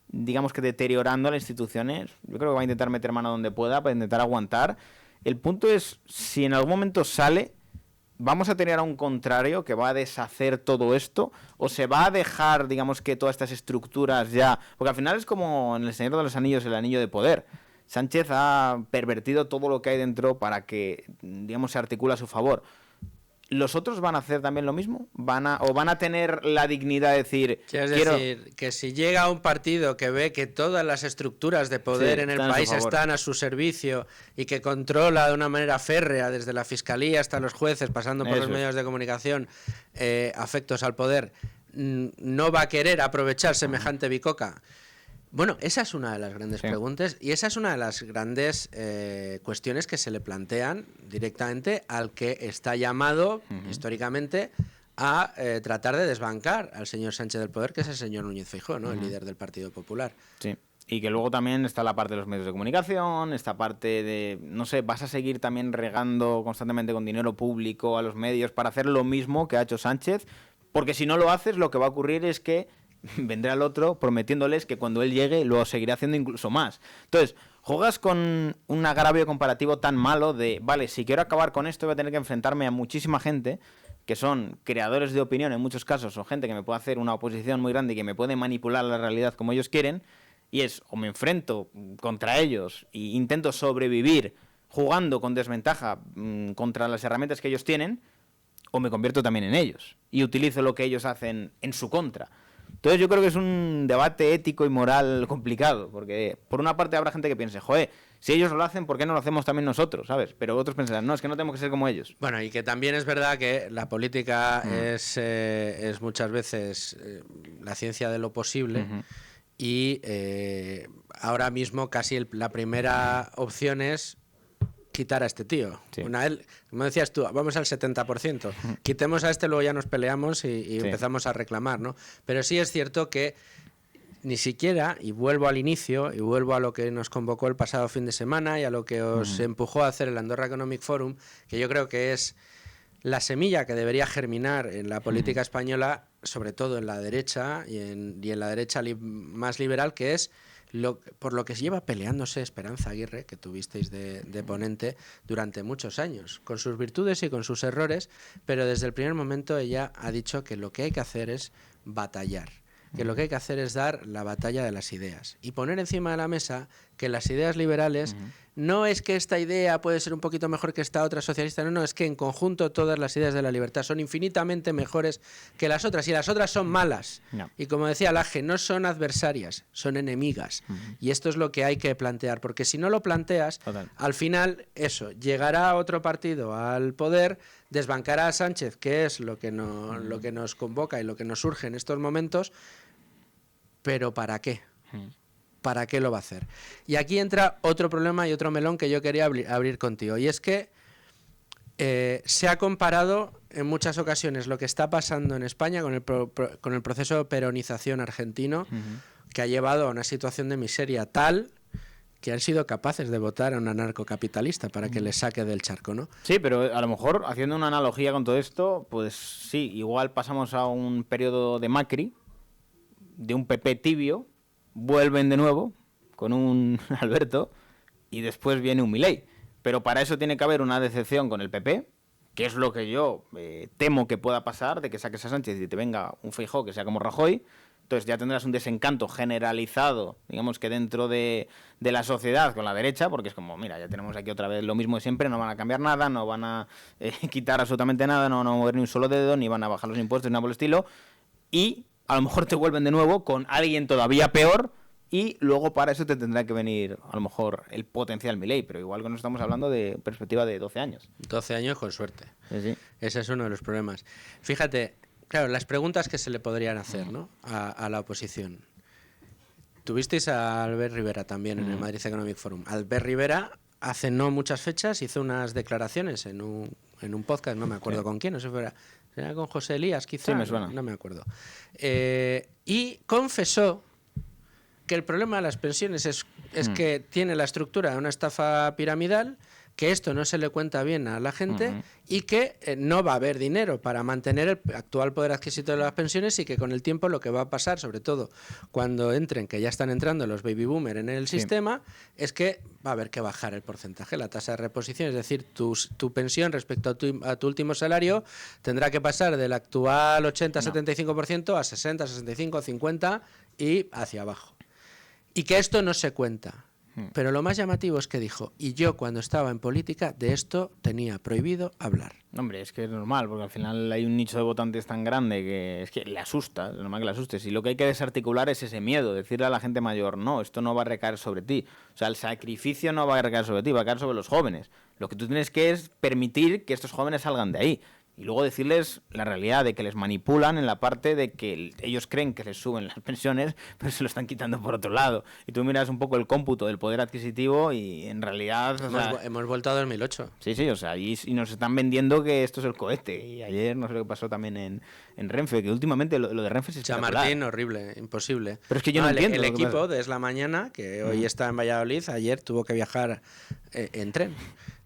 digamos que deteriorando las instituciones. Yo creo que va a intentar meter mano donde pueda para intentar aguantar. El punto es, si en algún momento sale, ¿vamos a tener a un contrario que va a deshacer todo esto? ¿O se va a dejar, digamos, que todas estas estructuras ya...? Porque al final es como en El Señor de los Anillos, el anillo de poder. Sánchez ha pervertido todo lo que hay dentro para que, digamos, se articule a su favor. ¿Los otros van a hacer también lo mismo? ¿Van a tener la dignidad de decir... ¿Quieres decir que si llega un partido que ve que todas las estructuras de poder en el país están a su servicio y que controla de una manera férrea desde la fiscalía hasta los jueces, pasando por los medios de comunicación, afectos al poder, no va a querer aprovechar semejante bicoca? Bueno, esa es una de las grandes preguntas y esa es una de las grandes cuestiones que se le plantean directamente al que está llamado históricamente a tratar de desbancar al señor Sánchez del poder, que es el señor Núñez Feijóo, ¿no? El líder del Partido Popular. Sí. Y que luego también está la parte de los medios de comunicación, esta parte de, no sé, vas a seguir también regando constantemente con dinero público a los medios para hacer lo mismo que ha hecho Sánchez, porque si no lo haces, lo que va a ocurrir es que vendrá el otro prometiéndoles que cuando él llegue lo seguirá haciendo incluso más. Entonces, juegas con un agravio comparativo tan malo de, vale, si quiero acabar con esto voy a tener que enfrentarme a muchísima gente que son creadores de opinión en muchos casos, o gente que me puede hacer una oposición muy grande y que me puede manipular la realidad como ellos quieren, y es, o me enfrento contra ellos e intento sobrevivir jugando con desventaja contra las herramientas que ellos tienen, o me convierto también en ellos y utilizo lo que ellos hacen en su contra. Entonces yo creo que es un debate ético y moral complicado, porque por una parte habrá gente que piense, joder, si ellos lo hacen, ¿por qué no lo hacemos también nosotros? ¿Sabes? Pero otros pensarán, no, es que no tenemos que ser como ellos. Bueno, y que también es verdad que la política es muchas veces la ciencia de lo posible y ahora mismo casi la primera opción es quitar a este tío. Sí. Como decías tú, vamos al 70%. Quitemos a este, luego ya nos peleamos y empezamos a reclamar, ¿no? Pero sí es cierto que ni siquiera, y vuelvo al inicio, y vuelvo a lo que nos convocó el pasado fin de semana y a lo que os empujó a hacer el Andorra Economic Forum, que yo creo que es la semilla que debería germinar en la política española, sobre todo en la derecha y en la derecha más liberal, que es por lo que se lleva peleándose Esperanza Aguirre, que tuvisteis de ponente durante muchos años, con sus virtudes y con sus errores, pero desde el primer momento ella ha dicho que lo que hay que hacer es batallar, que lo que hay que hacer es dar la batalla de las ideas y poner encima de la mesa que las ideas liberales no es que esta idea puede ser un poquito mejor que esta otra socialista, no, es que en conjunto todas las ideas de la libertad son infinitamente mejores que las otras y las otras son malas. No. Y como decía Laje, no son adversarias, son enemigas. Y esto es lo que hay que plantear, porque si no lo planteas, al final eso, llegará otro partido al poder, desbancará a Sánchez, que es lo que nos convoca y lo que nos surge en estos momentos, pero ¿para qué? ¿Para qué lo va a hacer? Y aquí entra otro problema y otro melón que yo quería abrir contigo. Y es que se ha comparado en muchas ocasiones lo que está pasando en España con el proceso de peronización argentino, que ha llevado a una situación de miseria tal que han sido capaces de votar a un anarcocapitalista para que le saque del charco, ¿no? Sí, pero a lo mejor, haciendo una analogía con todo esto, pues sí, igual pasamos a un periodo de Macri, de un PP tibio, vuelven de nuevo con un Alberto y después viene un Milei. Pero para eso tiene que haber una decepción con el PP, que es lo que yo temo que pueda pasar, de que saques a Sánchez y te venga un Feijóo que sea como Rajoy. Entonces ya tendrás un desencanto generalizado, digamos que dentro de la sociedad con la derecha, porque es como, mira, ya tenemos aquí otra vez lo mismo de siempre, no van a cambiar nada, no van a quitar absolutamente nada, no van a mover ni un solo dedo, ni van a bajar los impuestos, ni nada por el estilo. Y a lo mejor te vuelven de nuevo con alguien todavía peor y luego para eso te tendrá que venir a lo mejor el potencial Milei, pero igual que nos estamos hablando de perspectiva de 12 años. 12 años con suerte. Sí. Ese es uno de los problemas. Fíjate, claro, las preguntas que se le podrían hacer, ¿no?, a la oposición. Tuvisteis a Albert Rivera también en el Madrid Economic Forum. Albert Rivera hace no muchas fechas hizo unas declaraciones en un podcast, no me acuerdo con quién, no sé si fuera ¿Era con José Elías, quizá? Sí, me suena. No me acuerdo. Y confesó que el problema de las pensiones es que tiene la estructura de una estafa piramidal, que esto no se le cuenta bien a la gente y que no va a haber dinero para mantener el actual poder adquisitivo de las pensiones, y que con el tiempo lo que va a pasar, sobre todo cuando entren, que ya están entrando los baby boomers en el sistema, es que va a haber que bajar el porcentaje, la tasa de reposición, es decir, tu pensión respecto a tu último salario tendrá que pasar del actual 80-75% a 60, 65, 50 y hacia abajo. Y que esto no se cuenta. Pero lo más llamativo es que dijo, y yo cuando estaba en política de esto tenía prohibido hablar. Hombre, es que es normal, porque al final hay un nicho de votantes tan grande que es que le asusta, es normal que le asustes. Y lo que hay que desarticular es ese miedo, decirle a la gente mayor, no, esto no va a recaer sobre ti. O sea, el sacrificio no va a recaer sobre ti, va a recaer sobre los jóvenes. Lo que tú tienes que es permitir que estos jóvenes salgan de ahí. Y luego decirles la realidad de que les manipulan en la parte de que ellos creen que les suben las pensiones, pero se lo están quitando por otro lado. Y tú miras un poco el cómputo del poder adquisitivo y en realidad... Hemos vuelto a 2008. Sí, o sea, y nos están vendiendo que esto es el cohete. Y ayer no sé lo que pasó también en Renfe, que últimamente lo de Renfe es espectacular. Chamartín, horrible, imposible. Pero es que yo no entiendo. El equipo de Es la Mañana, que hoy está en Valladolid, ayer tuvo que viajar en tren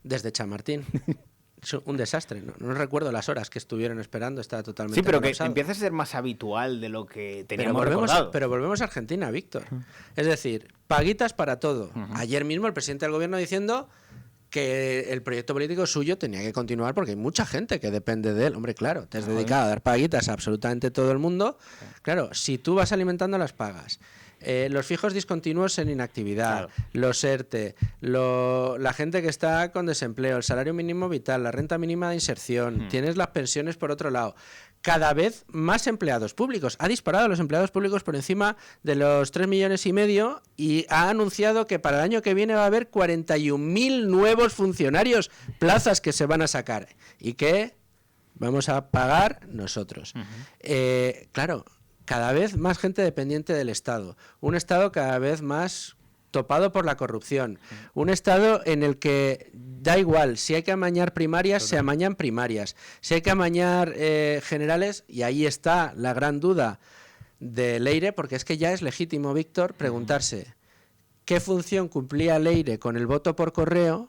desde Chamartín. Es un desastre, no recuerdo las horas que estuvieron esperando, estaba totalmente Sí, pero colapsado. que empieza a ser más habitual de lo que teníamos recordado. Pero volvemos a Argentina, Víctor. Es decir, paguitas para todo. Ayer mismo el presidente del gobierno diciendo que el proyecto político suyo tenía que continuar porque hay mucha gente que depende de él. Hombre, claro, te has dedicado a dar paguitas a absolutamente todo el mundo. Claro, si tú vas alimentando las pagas, los fijos discontinuos en inactividad, los ERTE, la gente que está con desempleo, el salario mínimo vital, la renta mínima de inserción, tienes las pensiones por otro lado. Cada vez más empleados públicos. Ha disparado a los empleados públicos por encima de los 3,5 millones y ha anunciado que para el año que viene va a haber 41.000 nuevos funcionarios, plazas que se van a sacar y que vamos a pagar nosotros. Claro, cada vez más gente dependiente del Estado, un Estado cada vez más topado por la corrupción, un Estado en el que da igual, si hay que amañar primarias, se amañan primarias, si hay que amañar generales, y ahí está la gran duda de Leire, porque es que ya es legítimo, Víctor, preguntarse qué función cumplía Leire con el voto por correo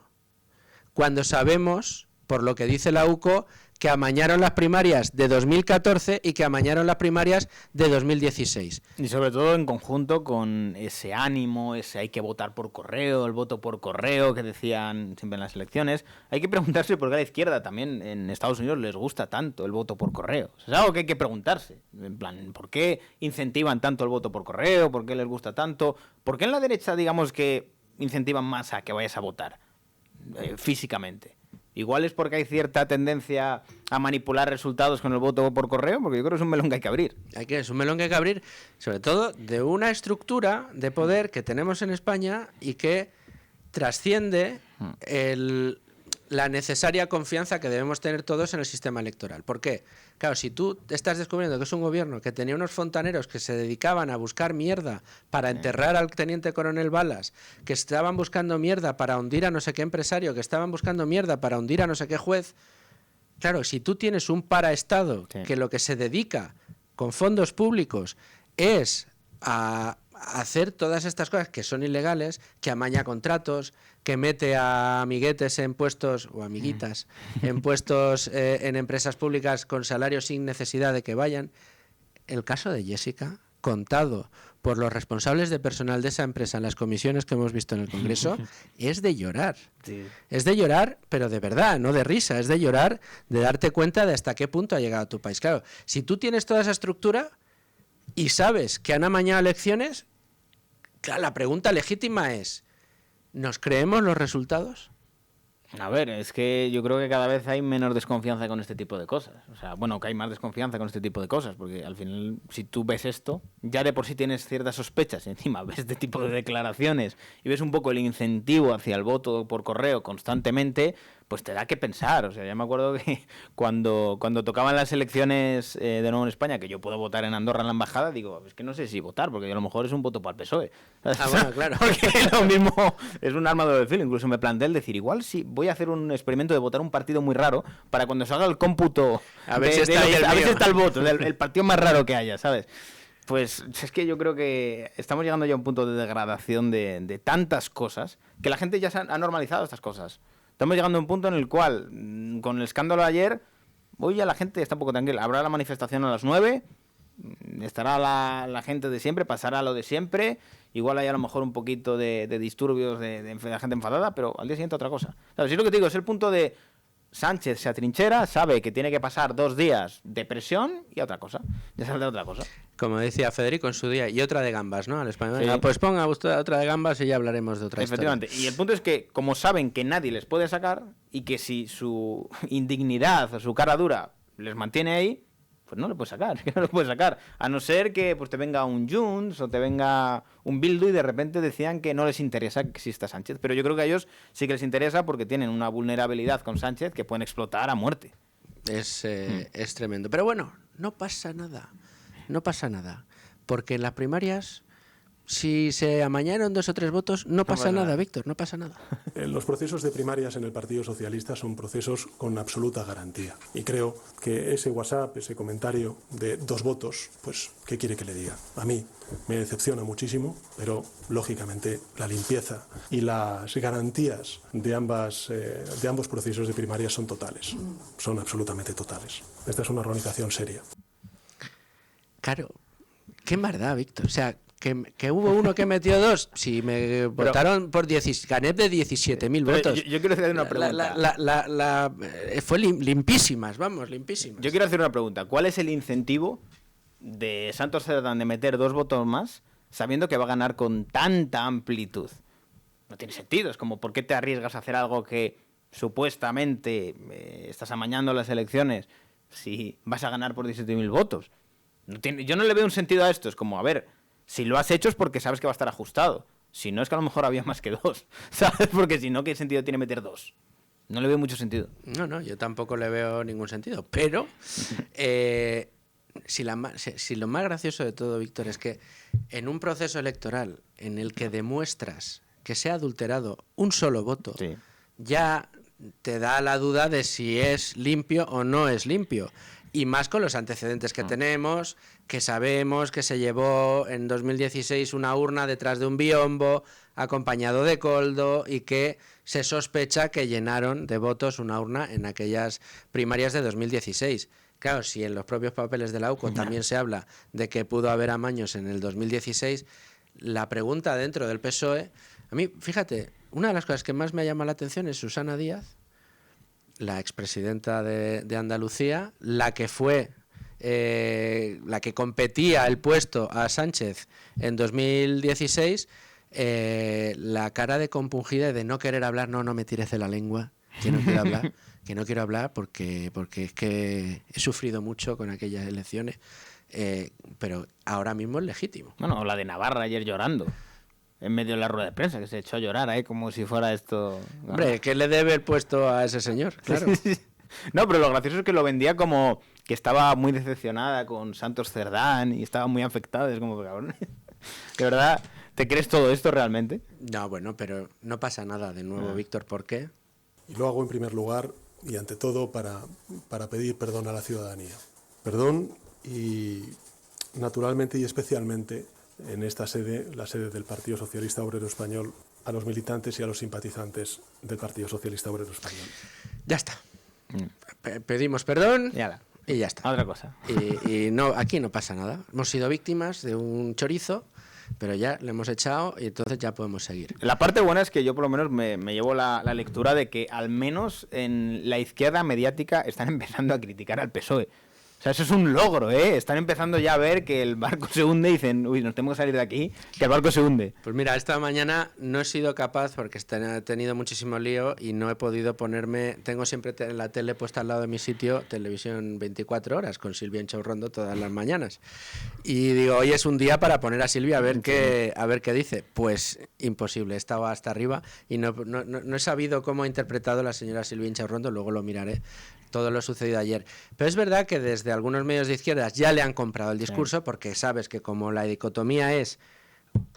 cuando sabemos, por lo que dice la UCO, que amañaron las primarias de 2014 y que amañaron las primarias de 2016. Y sobre todo en conjunto con ese ánimo, ese hay que votar por correo, el voto por correo que decían siempre en las elecciones. Hay que preguntarse por qué a la izquierda también en Estados Unidos les gusta tanto el voto por correo. Es algo que hay que preguntarse. En plan, ¿por qué incentivan tanto el voto por correo? ¿Por qué les gusta tanto? ¿Por qué en la derecha digamos que incentivan más a que vayas a votar físicamente? Igual es porque hay cierta tendencia a manipular resultados con el voto por correo, porque yo creo que es un melón que hay que abrir. Es un melón que hay que abrir, sobre todo de una estructura de poder que tenemos en España y que trasciende la necesaria confianza que debemos tener todos en el sistema electoral. ¿Por qué? Claro, si tú estás descubriendo que es un gobierno que tenía unos fontaneros que se dedicaban a buscar mierda para enterrar al teniente coronel Balas, que estaban buscando mierda para hundir a no sé qué empresario, que estaban buscando mierda para hundir a no sé qué juez, claro, si tú tienes un paraestado que lo que se dedica con fondos públicos es a hacer todas estas cosas que son ilegales, que amaña contratos, que mete a amiguetes en puestos, o amiguitas, en puestos en empresas públicas con salarios sin necesidad de que vayan. El caso de Jessica, contado por los responsables de personal de esa empresa en las comisiones que hemos visto en el Congreso, es de llorar. Sí. Es de llorar, pero de verdad, no de risa, es de llorar, de darte cuenta de hasta qué punto ha llegado tu país. Claro, si tú tienes toda esa estructura y sabes que han amañado elecciones, claro, la pregunta legítima es, ¿nos creemos los resultados? A ver, es que yo creo que cada vez hay menos desconfianza con este tipo de cosas. O sea, bueno, que hay más desconfianza con este tipo de cosas, porque al final, si tú ves esto, ya de por sí tienes ciertas sospechas, encima ves este tipo de declaraciones y ves un poco el incentivo hacia el voto por correo constantemente, pues te da que pensar. O sea, ya me acuerdo que cuando tocaban las elecciones de nuevo en España, que yo puedo votar en Andorra en la embajada, digo, es que no sé si votar, porque a lo mejor es un voto para el PSOE. Ah, bueno, claro. Porque lo mismo es un arma de doble filo. Incluso me planteé el decir, igual sí, voy a hacer un experimento de votar un partido muy raro para cuando se haga el cómputo a ver si está el voto, el partido más raro que haya, ¿sabes? Pues es que yo creo que estamos llegando ya a un punto de degradación de tantas cosas que la gente ya ha normalizado estas cosas. Estamos llegando a un punto en el cual, con el escándalo de ayer, hoy ya la gente está un poco tranquila. Habrá la manifestación a las 9, estará la gente de siempre, pasará lo de siempre. Igual hay a lo mejor un poquito de disturbios de la gente enfadada, pero al día siguiente otra cosa. ¿Sabes? Es lo que te digo, es el punto de Sánchez se atrinchera, sabe que tiene que pasar 2 días de presión y a otra cosa. Ya saldrá otra cosa. Como decía Federico en su día, y otra de gambas, ¿no? Al español. Sí. Pues ponga usted otra de gambas y ya hablaremos de otra Efectivamente. historia. Y el punto es que, como saben que nadie les puede sacar y que si su indignidad o su cara dura les mantiene ahí, pues no le puedes sacar, que no le puedes sacar. A no ser que pues te venga un Junts o te venga un Bildu y de repente decían que no les interesa que exista Sánchez. Pero yo creo que a ellos sí que les interesa porque tienen una vulnerabilidad con Sánchez que pueden explotar a muerte. Es tremendo. Pero bueno, no pasa nada. No pasa nada. Porque en las primarias, si se amañaron 2 o 3 votos, no pasa nada, Víctor, no pasa nada. Los procesos de primarias en el Partido Socialista son procesos con absoluta garantía. Y creo que ese WhatsApp, ese comentario de 2 votos, pues, ¿qué quiere que le diga? A mí me decepciona muchísimo, pero lógicamente la limpieza y las garantías de ambos procesos de primarias son totales, son absolutamente totales. Esta es una organización seria. Claro, qué maldad, Víctor. O sea, que hubo uno que metió 2. Si me votaron por 10, gané de 17.000 votos. Yo quiero hacer una pregunta. Fue limpísimas, vamos, limpísimas. Yo quiero hacer una pregunta. ¿Cuál es el incentivo de Santos Cerdán de meter 2 votos más sabiendo que va a ganar con tanta amplitud? No tiene sentido. Es como, ¿por qué te arriesgas a hacer algo que supuestamente estás amañando las elecciones si vas a ganar por 17.000 votos? Yo no le veo un sentido a esto. Es como, a ver, si lo has hecho es porque sabes que va a estar ajustado. Si no, es que a lo mejor había más que 2. ¿Sabes? Porque si no, ¿qué sentido tiene meter 2? No le veo mucho sentido. No, yo tampoco le veo ningún sentido. Pero si lo más gracioso de todo, Víctor, es que en un proceso electoral en el que demuestras que se ha adulterado un solo voto, Sí. ya te da la duda de si es limpio o no es limpio. Y más con los antecedentes que tenemos, que sabemos que se llevó en 2016 una urna detrás de un biombo, acompañado de Koldo, y que se sospecha que llenaron de votos una urna en aquellas primarias de 2016. Claro, si en los propios papeles de la UCO también se habla de que pudo haber amaños en el 2016, la pregunta dentro del PSOE... A mí, fíjate, una de las cosas que más me llama la atención es Susana Díaz, la expresidenta de Andalucía, la que fue la que competía el puesto a Sánchez en 2016, la cara de compungida y de no querer hablar. No me tires de la lengua, que no quiero hablar porque es que he sufrido mucho con aquellas elecciones, pero ahora mismo es legítimo. Bueno, la de Navarra ayer llorando en medio de la rueda de prensa, que se echó a llorar como si fuera esto... Hombre, ¿qué le debe el puesto a ese señor? Claro. No, pero lo gracioso es que lo vendía como que estaba muy decepcionada con Santos Cerdán y estaba muy afectada. Es como, cabrón, ¿de verdad te crees todo esto realmente? No, bueno, pero no pasa nada de nuevo, Víctor, ¿por qué? Y lo hago en primer lugar y ante todo para pedir perdón a la ciudadanía. Perdón y naturalmente y especialmente en esta sede, la sede del Partido Socialista Obrero Español, a los militantes y a los simpatizantes del Partido Socialista Obrero Español. Ya está. Pedimos perdón y ya está. Otra cosa. Y no, aquí no pasa nada. Hemos sido víctimas de un chorizo, pero ya le hemos echado y entonces ya podemos seguir. La parte buena es que yo por lo menos me llevo la lectura de que al menos en la izquierda mediática están empezando a criticar al PSOE. O sea, eso es un logro, ¿eh? Están empezando ya a ver que el barco se hunde y dicen, uy, nos tenemos que salir de aquí, que el barco se hunde. Pues mira, esta mañana no he sido capaz porque he tenido muchísimo lío y no he podido ponerme... Tengo siempre la tele puesta al lado de mi sitio, televisión 24 horas, con Silvia Enchaurrondo todas las mañanas. Y digo, hoy es un día para poner a Silvia a ver qué dice. Pues imposible, he estado hasta arriba y no he sabido cómo ha interpretado la señora Silvia Enchaurrondo, luego lo miraré, todo lo sucedido ayer. Pero es verdad que desde algunos medios de izquierdas ya le han comprado el discurso, porque sabes que como la dicotomía es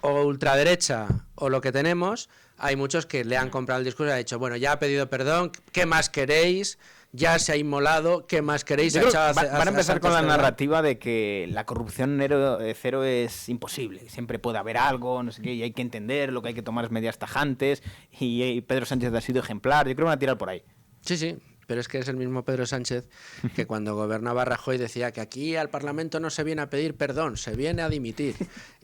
o ultraderecha o lo que tenemos, hay muchos que le han comprado el discurso y han dicho, bueno, ya ha pedido perdón, ¿qué más queréis? Ya se ha inmolado, ¿qué más queréis? Van a empezar con la narrativa de que la corrupción cero es imposible, siempre puede haber algo, no sé qué, y hay que entender, lo que hay que tomar es medidas tajantes, y Pedro Sánchez ha sido ejemplar, yo creo que van a tirar por ahí. Sí, pero es que es el mismo Pedro Sánchez que cuando gobernaba Rajoy decía que aquí al Parlamento no se viene a pedir perdón, se viene a dimitir.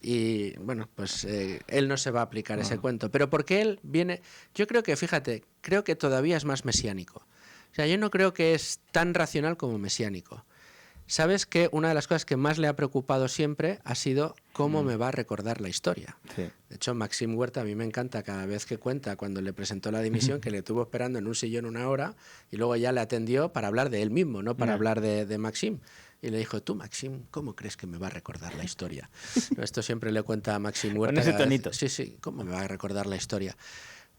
Y bueno, pues él no se va a aplicar ese cuento. Pero porque él viene, yo creo que, fíjate, creo que todavía es más mesiánico. O sea, yo no creo que es tan racional como mesiánico. Sabes que una de las cosas que más le ha preocupado siempre ha sido cómo me va a recordar la historia. Sí. De hecho, Maxim Huerta a mí me encanta cada vez que cuenta cuando le presentó la dimisión, que le tuvo esperando en un sillón 1 hora y luego ya le atendió para hablar de él mismo, no para hablar de Maxim. Y le dijo, tú, Maxim, ¿cómo crees que me va a recordar la historia? Esto siempre le cuenta a Maxim Huerta. Con ese tonito. Sí, ¿cómo me va a recordar la historia?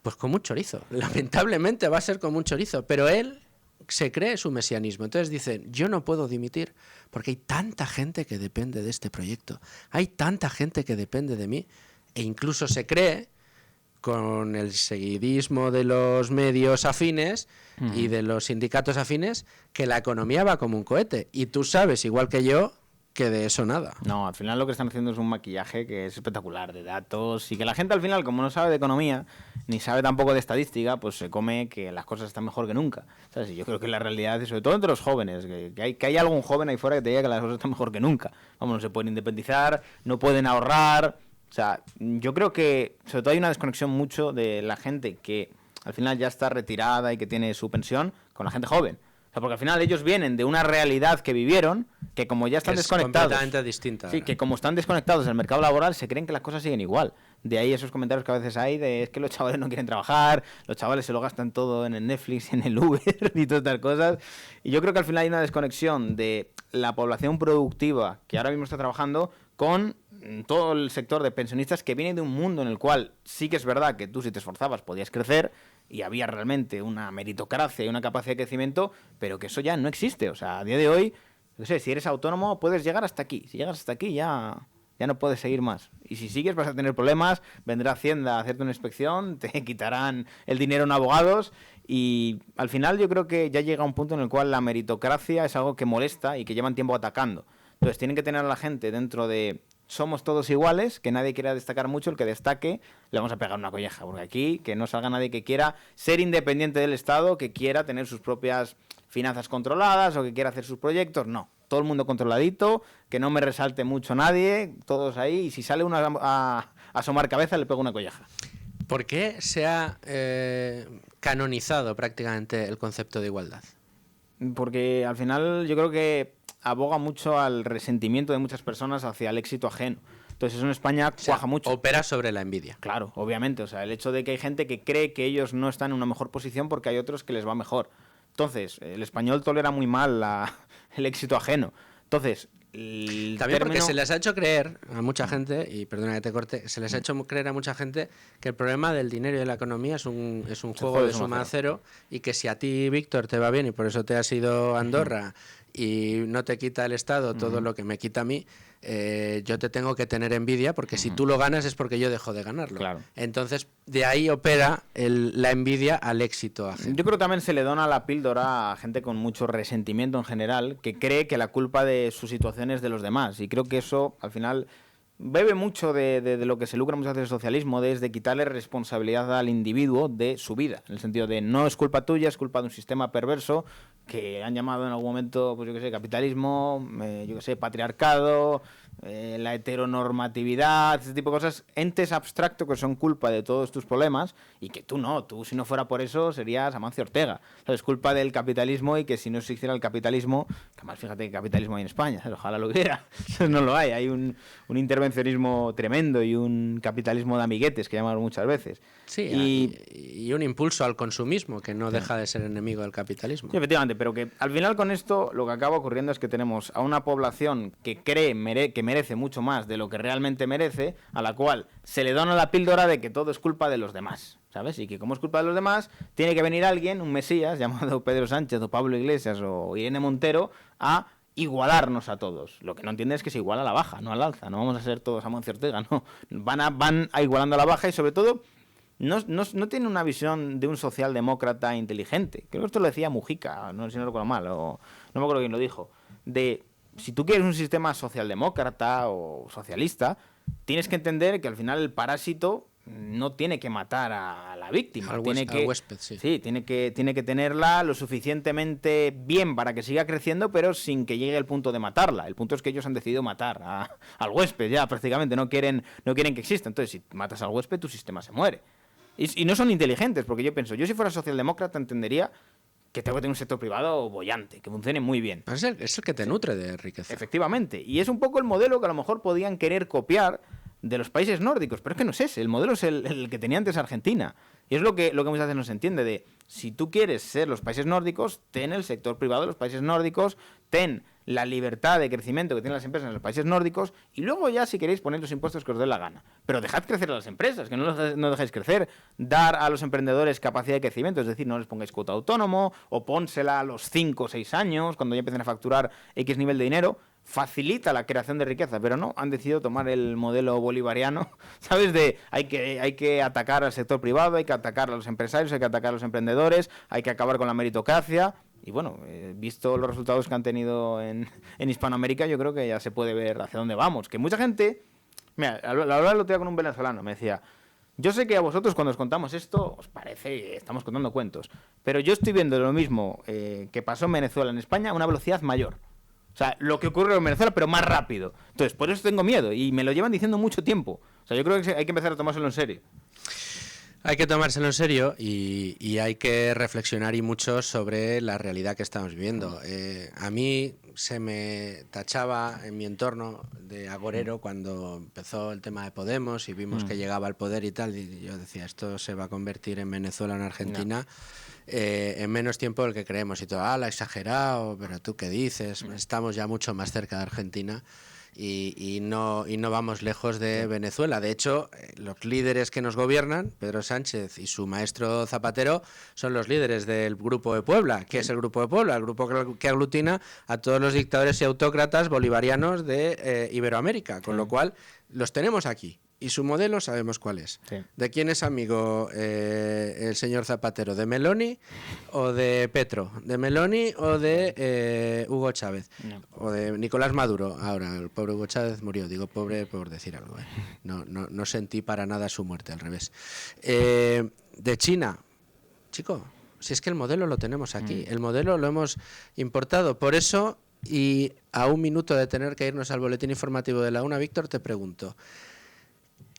Pues como un chorizo. Lamentablemente va a ser como un chorizo, pero él se cree su mesianismo. Entonces dicen, yo no puedo dimitir porque hay tanta gente que depende de este proyecto, hay tanta gente que depende de mí, e incluso se cree, con el seguidismo de los medios afines y de los sindicatos afines, que la economía va como un cohete. Y tú sabes, igual que yo, que de eso nada. No, al final lo que están haciendo es un maquillaje que es espectacular de datos y que la gente al final, como no sabe de economía ni sabe tampoco de estadística, pues se come que las cosas están mejor que nunca. ¿Sabes? Y yo creo que la realidad, sobre todo entre los jóvenes, que hay algún joven ahí fuera que te diga que las cosas están mejor que nunca. Vamos, no se pueden independizar, no pueden ahorrar. O sea, yo creo que sobre todo hay una desconexión mucho de la gente que al final ya está retirada y que tiene su pensión con la gente joven. O sea, porque al final ellos vienen de una realidad que vivieron, que como ya están desconectados... completamente distinta. Sí, que como están desconectados del mercado laboral, se creen que las cosas siguen igual. De ahí esos comentarios que a veces hay de es que los chavales no quieren trabajar, los chavales se lo gastan todo en el Netflix, en el Uber y todas estas cosas. Y yo creo que al final hay una desconexión de la población productiva que ahora mismo está trabajando con todo el sector de pensionistas que viene de un mundo en el cual sí que es verdad que tú si te esforzabas podías crecer y había realmente una meritocracia y una capacidad de crecimiento, pero que eso ya no existe. O sea, a día de hoy, no sé, si eres autónomo puedes llegar hasta aquí. Si llegas hasta aquí ya no puedes seguir más. Y si sigues vas a tener problemas, vendrá Hacienda a hacerte una inspección, te quitarán el dinero en abogados y al final yo creo que ya llega un punto en el cual la meritocracia es algo que molesta y que llevan tiempo atacando. Entonces tienen que tener a la gente dentro de somos todos iguales, que nadie quiera destacar mucho, el que destaque le vamos a pegar una colleja, porque aquí que no salga nadie que quiera ser independiente del Estado, que quiera tener sus propias finanzas controladas o que quiera hacer sus proyectos, no. Todo el mundo controladito, que no me resalte mucho nadie, todos ahí, y si sale uno a asomar cabeza le pego una colleja. ¿Por qué se ha canonizado prácticamente el concepto de igualdad? Porque al final yo creo que aboga mucho al resentimiento de muchas personas hacia el éxito ajeno. Entonces eso en España cuaja mucho. Opera sobre la envidia. Claro, obviamente. O sea, el hecho de que hay gente que cree que ellos no están en una mejor posición porque hay otros que les va mejor. Entonces, el español tolera muy mal el éxito ajeno. Entonces, también porque se les ha hecho creer a mucha gente, y perdona que te corte, se les ha hecho creer a mucha gente que el problema del dinero y de la economía es un juego de suma cero, y que si a ti, Víctor, te va bien y por eso te has ido a Andorra y no te quita el Estado todo lo que me quita a mí, yo te tengo que tener envidia porque si tú lo ganas es porque yo dejo de ganarlo. Claro. Entonces, de ahí opera la envidia al éxito ajeno. Yo creo que también se le dona la píldora a gente con mucho resentimiento en general, que cree que la culpa de su situación es de los demás. Y creo que eso, al final, bebe mucho de lo que se lucra muchas veces el socialismo, de quitarle responsabilidad al individuo de su vida. En el sentido de no es culpa tuya, es culpa de un sistema perverso que han llamado en algún momento, pues yo qué sé, capitalismo, yo qué sé, patriarcado, la heteronormatividad, ese tipo de cosas, entes abstractos que son culpa de todos tus problemas y que tú si no fuera por eso serías Amancio Ortega. Es culpa del capitalismo y que si no existiera el capitalismo, que además fíjate que capitalismo hay en España, ojalá lo hubiera, no lo hay un intervencionismo tremendo y un capitalismo de amiguetes que llamamos muchas veces. Sí, y un impulso al consumismo que no deja de ser enemigo del capitalismo. Sí, efectivamente, pero que al final con esto lo que acaba ocurriendo es que tenemos a una población que cree que merece mucho más de lo que realmente merece, a la cual se le dona la píldora de que todo es culpa de los demás, ¿sabes? Y que como es culpa de los demás, tiene que venir alguien, un mesías, llamado Pedro Sánchez o Pablo Iglesias o Irene Montero, a igualarnos a todos. Lo que no entiende es que se iguala a la baja, no al alza. No vamos a ser todos Amancio Ortega, no. Van a igualando a la baja y sobre todo no tiene una visión de un socialdemócrata inteligente. Creo que esto lo decía Mujica, no sé si no recuerdo mal, o no me acuerdo quién lo dijo. De si tú quieres un sistema socialdemócrata o socialista, tienes que entender que al final el parásito no tiene que matar a la víctima. Al huésped, sí. Sí, tiene que tenerla lo suficientemente bien para que siga creciendo, pero sin que llegue el punto de matarla. El punto es que ellos han decidido matar al huésped ya prácticamente, no quieren que exista. Entonces, si matas al huésped, tu sistema se muere. Y no son inteligentes, porque yo pienso, yo si fuera socialdemócrata entendería que tengo que tener un sector privado boyante, que funcione muy bien. Es el que te nutre de riqueza. Efectivamente. Y es un poco el modelo que a lo mejor podían querer copiar de los países nórdicos, pero es que no es ese. El modelo es el que tenía antes Argentina. Y es lo que muchas veces no se entiende de, si tú quieres ser los países nórdicos, ten el sector privado de los países nórdicos, ten la libertad de crecimiento que tienen las empresas en los países nórdicos, y luego ya si queréis poner los impuestos que os dé la gana. Pero dejad crecer a las empresas, que no dejéis crecer. Dar a los emprendedores capacidad de crecimiento, es decir, no les pongáis cuota autónomo, o pónsela a los 5 o 6 años, cuando ya empiecen a facturar X nivel de dinero. Facilita la creación de riqueza, pero no, han decidido tomar el modelo bolivariano, ¿sabes? De hay que atacar al sector privado, hay que atacar a los empresarios, hay que atacar a los emprendedores, hay que acabar con la meritocracia. Y bueno, visto los resultados que han tenido en Hispanoamérica, yo creo que ya se puede ver hacia dónde vamos. Que mucha gente, mira, hablaba el otro día con un venezolano, me decía, yo sé que a vosotros cuando os contamos esto os parece que estamos contando cuentos, pero yo estoy viendo lo mismo que pasó en Venezuela, en España, a una velocidad mayor. O sea, lo que ocurre en Venezuela, pero más rápido. Entonces, por eso tengo miedo. Y me lo llevan diciendo mucho tiempo. O sea, yo creo que hay que empezar a tomárselo en serio. Hay que tomárselo en serio y hay que reflexionar y mucho sobre la realidad que estamos viviendo. A mí se me tachaba en mi entorno de agorero cuando empezó el tema de Podemos y vimos que llegaba al poder y tal. Y yo decía, esto se va a convertir en Venezuela, en Argentina. No. En menos tiempo del que creemos y todo, la exagerado, pero tú qué dices, estamos ya mucho más cerca de Argentina y no vamos lejos de Venezuela. De hecho, los líderes que nos gobiernan, Pedro Sánchez y su maestro Zapatero, son los líderes del Grupo de Puebla. ¿Qué es el Grupo de Puebla? El grupo que aglutina a todos los dictadores y autócratas bolivarianos de Iberoamérica, con lo cual los tenemos aquí. Y su modelo sabemos cuál es. Sí. ¿De quién es amigo el señor Zapatero? ¿De Meloni o de Petro? ¿De Meloni o de Hugo Chávez? No. ¿O de Nicolás Maduro? Ahora, el pobre Hugo Chávez murió. Digo pobre por decir algo. No sentí para nada su muerte, al revés. ¿De China? Chico, si es que el modelo lo tenemos aquí. El modelo lo hemos importado. Por eso, y a un minuto de tener que irnos al boletín informativo de la UNA, Víctor, te pregunto,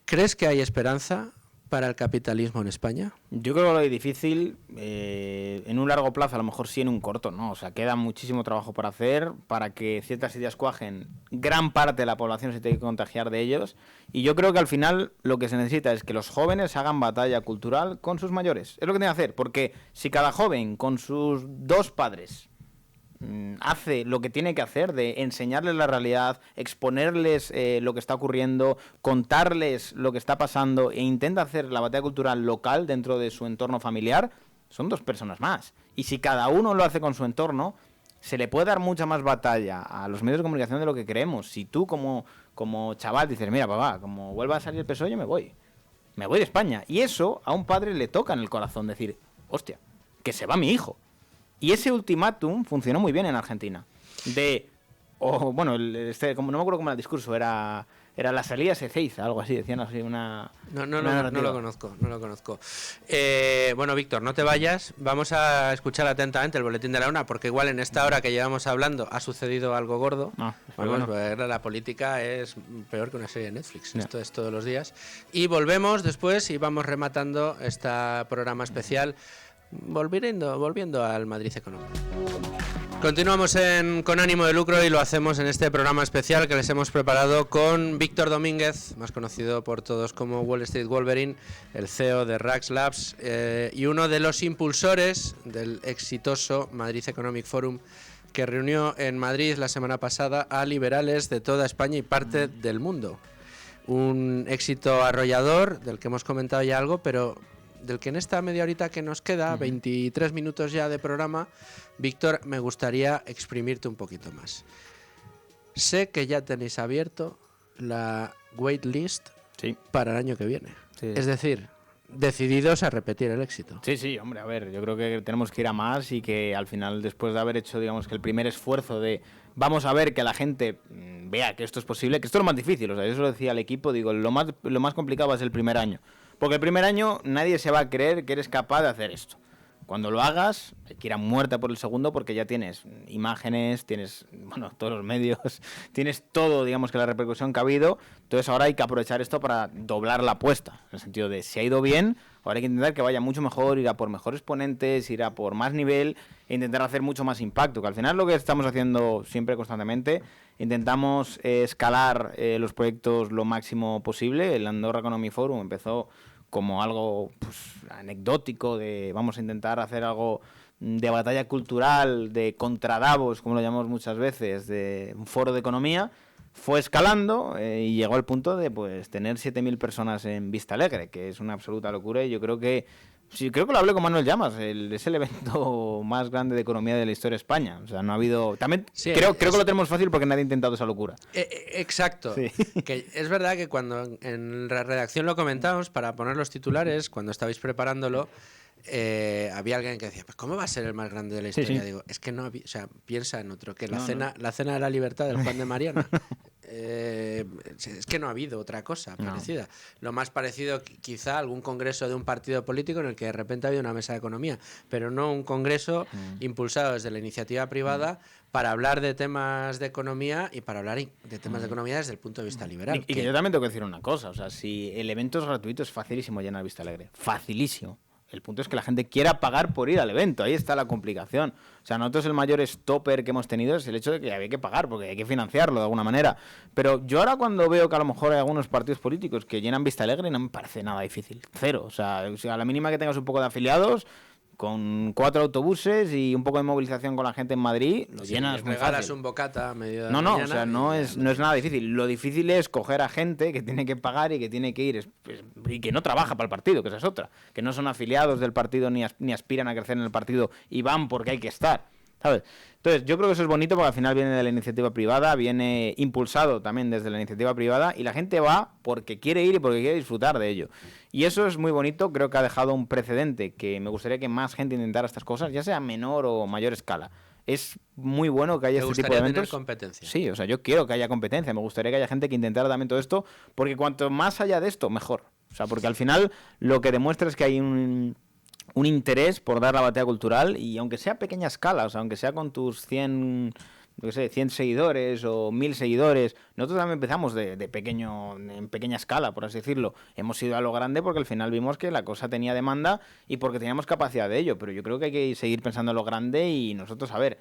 ¿crees que hay esperanza para el capitalismo en España? Yo creo que lo es difícil, en un largo plazo, a lo mejor sí, en un corto, ¿no? O sea, queda muchísimo trabajo por hacer para que ciertas ideas cuajen. Gran parte de la población se tiene que contagiar de ellos. Y yo creo que al final lo que se necesita es que los jóvenes hagan batalla cultural con sus mayores. Es lo que tienen que hacer, porque si cada joven con sus dos padres hace lo que tiene que hacer de enseñarles la realidad, exponerles lo que está ocurriendo, contarles lo que está pasando e intenta hacer la batalla cultural local dentro de su entorno familiar, son dos personas más. Y si cada uno lo hace con su entorno, se le puede dar mucha más batalla a los medios de comunicación de lo que creemos. Si tú como chaval dices, mira papá, como vuelva a salir el PSOE yo me voy de España. Y eso a un padre le toca en el corazón, decir, hostia, que se va mi hijo. Y ese ultimátum funcionó muy bien en Argentina. No me acuerdo cómo era el discurso, era Era la salida Ezeiza, algo así, decían así una... No lo conozco. Bueno, Víctor, no te vayas. Vamos a escuchar atentamente el boletín de la una, porque igual en esta hora que llevamos hablando ha sucedido algo gordo. Pues la política es peor que una serie de Netflix. Esto es todos los días. Y volvemos después y vamos rematando este programa especial, volviendo al Madrid Económico. Continuamos con ánimo de lucro y lo hacemos en este programa especial que les hemos preparado con Víctor Domínguez, más conocido por todos como Wall Street Wolverine, el CEO de Rax Labs y uno de los impulsores del exitoso Madrid Economic Forum, que reunió en Madrid la semana pasada a liberales de toda España y parte del mundo. Un éxito arrollador del que hemos comentado ya algo, pero del que en esta media horita que nos queda, 23 minutos ya de programa, Víctor, me gustaría exprimirte un poquito más. Sé que ya tenéis abierto la waitlist para el año que viene. Sí. Es decir, decididos a repetir el éxito. Sí, hombre, a ver, yo creo que tenemos que ir a más y que al final, después de haber hecho, digamos, que el primer esfuerzo de vamos a ver que la gente vea que esto es posible, que esto es lo más difícil, o sea, yo se lo decía al equipo, digo, lo más complicado va a ser el primer año. Porque el primer año nadie se va a creer que eres capaz de hacer esto. Cuando lo hagas, hay que ir a muerte por el segundo porque ya tienes imágenes, tienes, todos los medios, tienes todo, digamos, que la repercusión que ha habido. Entonces ahora hay que aprovechar esto para doblar la apuesta. En el sentido de, si ha ido bien, ahora hay que intentar que vaya mucho mejor, ir a por mejores ponentes, ir a por más nivel e intentar hacer mucho más impacto. Que al final lo que estamos haciendo siempre constantemente, intentamos escalar los proyectos lo máximo posible. El Andorra Economy Forum empezó como algo anecdótico de vamos a intentar hacer algo de batalla cultural, de contra Davos, como lo llamamos muchas veces, de un foro de economía, fue escalando y llegó al punto de tener 7.000 personas en Vista Alegre, que es una absoluta locura. Y yo creo que lo hablé con Manuel Llamas, es el evento más grande de economía de la historia de España. O sea, no ha habido... También creo que lo tenemos fácil porque nadie ha intentado esa locura. Exacto. Sí. Que es verdad que cuando en la redacción lo comentamos, para poner los titulares, cuando estabais preparándolo, había alguien que decía, pues ¿cómo va a ser el más grande de la historia? Sí. Digo, es que no había, o sea, piensa en otro, que la cena de la libertad del Juan de Mariana. Es que no ha habido otra cosa parecida. Lo más parecido quizá algún congreso de un partido político en el que de repente ha habido una mesa de economía, pero no un congreso impulsado desde la iniciativa privada para hablar de temas de economía y para hablar de temas de economía desde el punto de vista liberal. Y que yo también tengo que decir una cosa, o sea, si el evento es gratuito es facilísimo llenar Vista Alegre, facilísimo. El punto es que la gente quiera pagar por ir al evento. Ahí está la complicación. O sea, nosotros el mayor stopper que hemos tenido es el hecho de que había que pagar, porque hay que financiarlo de alguna manera. Pero yo ahora cuando veo que a lo mejor hay algunos partidos políticos que llenan Vista Alegre, no me parece nada difícil. Cero. O sea, a la mínima que tengas un poco de afiliados, con 4 autobuses y un poco de movilización con la gente en Madrid, lo llenas muy fácil. Regalas un bocata a medio de la mañana. O sea, no es nada difícil. Lo difícil es coger a gente que tiene que pagar y que tiene que ir y que no trabaja para el partido, que esa es otra. Que no son afiliados del partido ni aspiran a crecer en el partido y van porque hay que estar, ¿sabes? Entonces, yo creo que eso es bonito porque al final viene de la iniciativa privada, viene impulsado también desde la iniciativa privada y la gente va porque quiere ir y porque quiere disfrutar de ello. Y eso es muy bonito, creo que ha dejado un precedente que me gustaría que más gente intentara estas cosas, ya sea a menor o mayor escala. Es muy bueno que haya este tipo de eventos. Tener competencia. Sí, o sea, yo quiero que haya competencia, me gustaría que haya gente que intentara también todo esto, porque cuanto más allá de esto, mejor. O sea, porque al final lo que demuestra es que hay un interés por dar la batalla cultural y aunque sea a pequeña escala, o sea, aunque sea con tus 100 seguidores o 1000 seguidores, nosotros también empezamos en pequeña escala, por así decirlo. Hemos ido a lo grande porque al final vimos que la cosa tenía demanda y porque teníamos capacidad de ello, pero yo creo que hay que seguir pensando en lo grande y nosotros, a ver,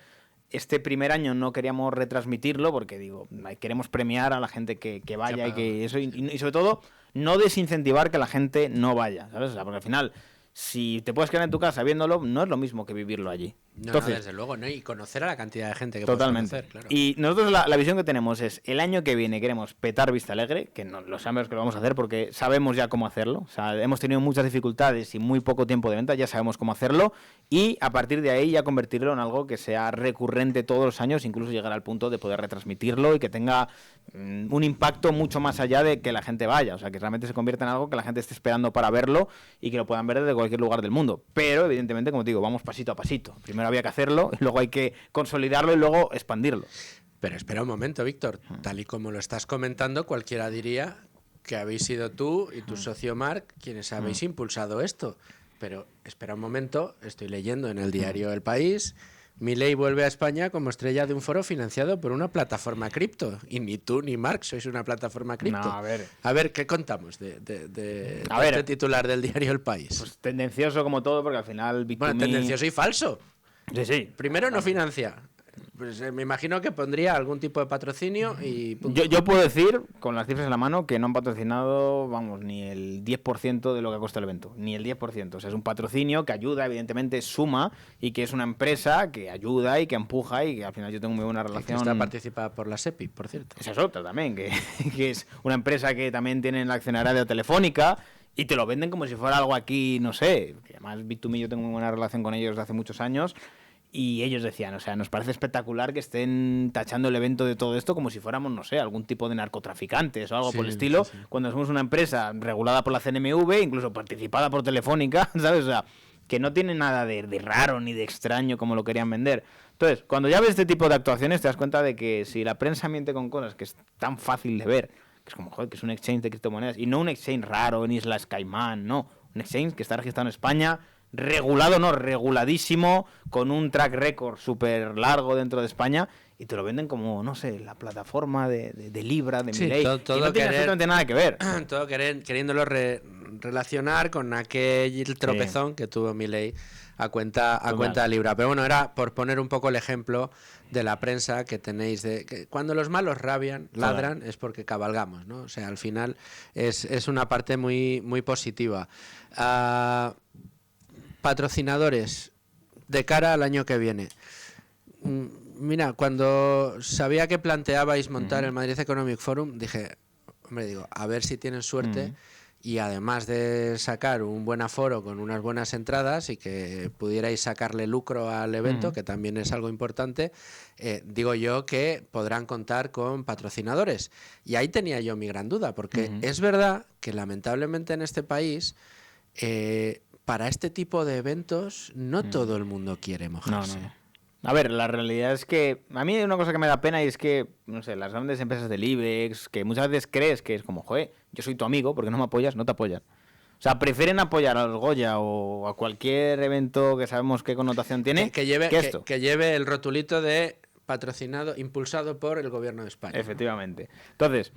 este primer año no queríamos retransmitirlo porque, queremos premiar a la gente que vaya y sobre todo no desincentivar que la gente no vaya, ¿sabes? O sea, porque al final, si te puedes quedar en tu casa viéndolo, no es lo mismo que vivirlo allí. Entonces, desde luego, ¿no? Y conocer a la cantidad de gente que totalmente. Puedes conocer, claro. Y nosotros la visión que tenemos es, el año que viene queremos petar Vista Alegre, que no lo sabemos que lo vamos a hacer porque sabemos ya cómo hacerlo. O sea, hemos tenido muchas dificultades y muy poco tiempo de venta, ya sabemos cómo hacerlo. Y a partir de ahí ya convertirlo en algo que sea recurrente todos los años, incluso llegar al punto de poder retransmitirlo y que tenga un impacto mucho más allá de que la gente vaya. O sea, que realmente se convierta en algo que la gente esté esperando para verlo y que lo puedan ver desde cualquier lugar del mundo. Pero, evidentemente, como te digo, vamos pasito a pasito. Primero había que hacerlo, luego hay que consolidarlo y luego expandirlo. Pero espera un momento, Víctor. Tal y como lo estás comentando, cualquiera diría que habéis sido tú y tu socio Marc quienes habéis impulsado esto. Pero espera un momento, estoy leyendo en el diario El País: Milei vuelve a España como estrella de un foro financiado por una plataforma cripto. Y ni tú ni Marc sois una plataforma cripto. No, a ver. A ver, ¿qué contamos de este titular del diario El País? Pues tendencioso como todo, porque al final Bueno, tendencioso y falso. Sí. Primero, no financia. Pues me imagino que pondría algún tipo de patrocinio y... Yo puedo decir, con las cifras en la mano, que no han patrocinado, vamos, ni el 10% de lo que cuesta el evento. Ni el 10%. O sea, es un patrocinio que ayuda, evidentemente suma, y que es una empresa que ayuda y que empuja, y que al final yo tengo muy buena relación. Que está participada por la SEPI, por cierto. Esa es otra también, que es una empresa que también tiene la accionariado Telefónica, y te lo venden como si fuera algo aquí, no sé, que además Bit2Me yo tengo muy buena relación con ellos desde hace muchos años. Y ellos decían, o sea, nos parece espectacular que estén tachando el evento de todo esto como si fuéramos, no sé, algún tipo de narcotraficantes o algo por el estilo, cuando somos una empresa regulada por la CNMV, incluso participada por Telefónica, ¿sabes? O sea, que no tiene nada de raro ni de extraño como lo querían vender. Entonces, cuando ya ves este tipo de actuaciones, te das cuenta de que si la prensa miente con cosas que es tan fácil de ver, que es como, joder, que es un exchange de criptomonedas, y no un exchange raro en Islas Caimán, no, un exchange que está registrado en España, regulado, no, reguladísimo, con un track record súper largo dentro de España, y te lo venden como, no sé, la plataforma de Libra, de Milei, todo y no tiene absolutamente nada que ver. Todo queriéndolo relacionar con aquel tropezón que tuvo Milei a cuenta de Libra. Pero bueno, era por poner un poco el ejemplo de la prensa que tenéis de que cuando los malos ladran es porque cabalgamos, ¿no? O sea, al final es una parte muy, muy positiva. Patrocinadores de cara al año que viene. Mira, cuando sabía que planteabais montar el Madrid Economic Forum, dije, a ver si tienen suerte y además de sacar un buen aforo con unas buenas entradas y que pudierais sacarle lucro al evento, que también es algo importante, digo yo que podrán contar con patrocinadores. Y ahí tenía yo mi gran duda, porque es verdad que lamentablemente en este país... para este tipo de eventos no todo el mundo quiere mojarse. No. A ver, la realidad es que a mí hay una cosa que me da pena y es que, no sé, las grandes empresas del IBEX, que muchas veces crees que es como, joder, yo soy tu amigo, porque no me apoyas, no te apoyan. O sea, prefieren apoyar a los Goya o a cualquier evento que sabemos qué connotación tiene que lleve el rotulito de patrocinado, impulsado por el gobierno de España. Efectivamente. Entonces...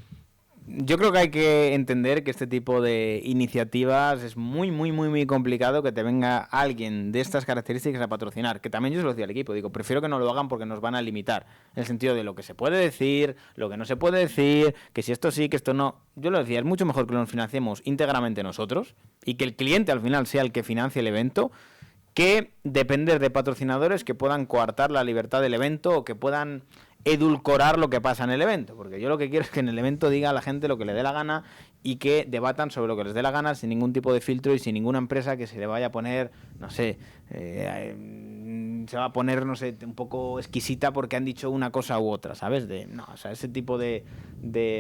yo creo que hay que entender que este tipo de iniciativas es muy, muy, muy, muy complicado que te venga alguien de estas características a patrocinar. Que también yo se lo decía al equipo, digo, prefiero que no lo hagan porque nos van a limitar. En el sentido de lo que se puede decir, lo que no se puede decir, que si esto sí, que esto no. Yo lo decía, es mucho mejor que lo financiemos íntegramente nosotros y que el cliente al final sea el que financie el evento, que depender de patrocinadores que puedan coartar la libertad del evento o que puedan edulcorar lo que pasa en el evento, porque yo lo que quiero es que en el evento diga a la gente lo que le dé la gana y que debatan sobre lo que les dé la gana sin ningún tipo de filtro y sin ninguna empresa que se le vaya a poner, no sé, se va a poner, no sé, un poco exquisita porque han dicho una cosa u otra, ¿sabes? O sea, ese tipo de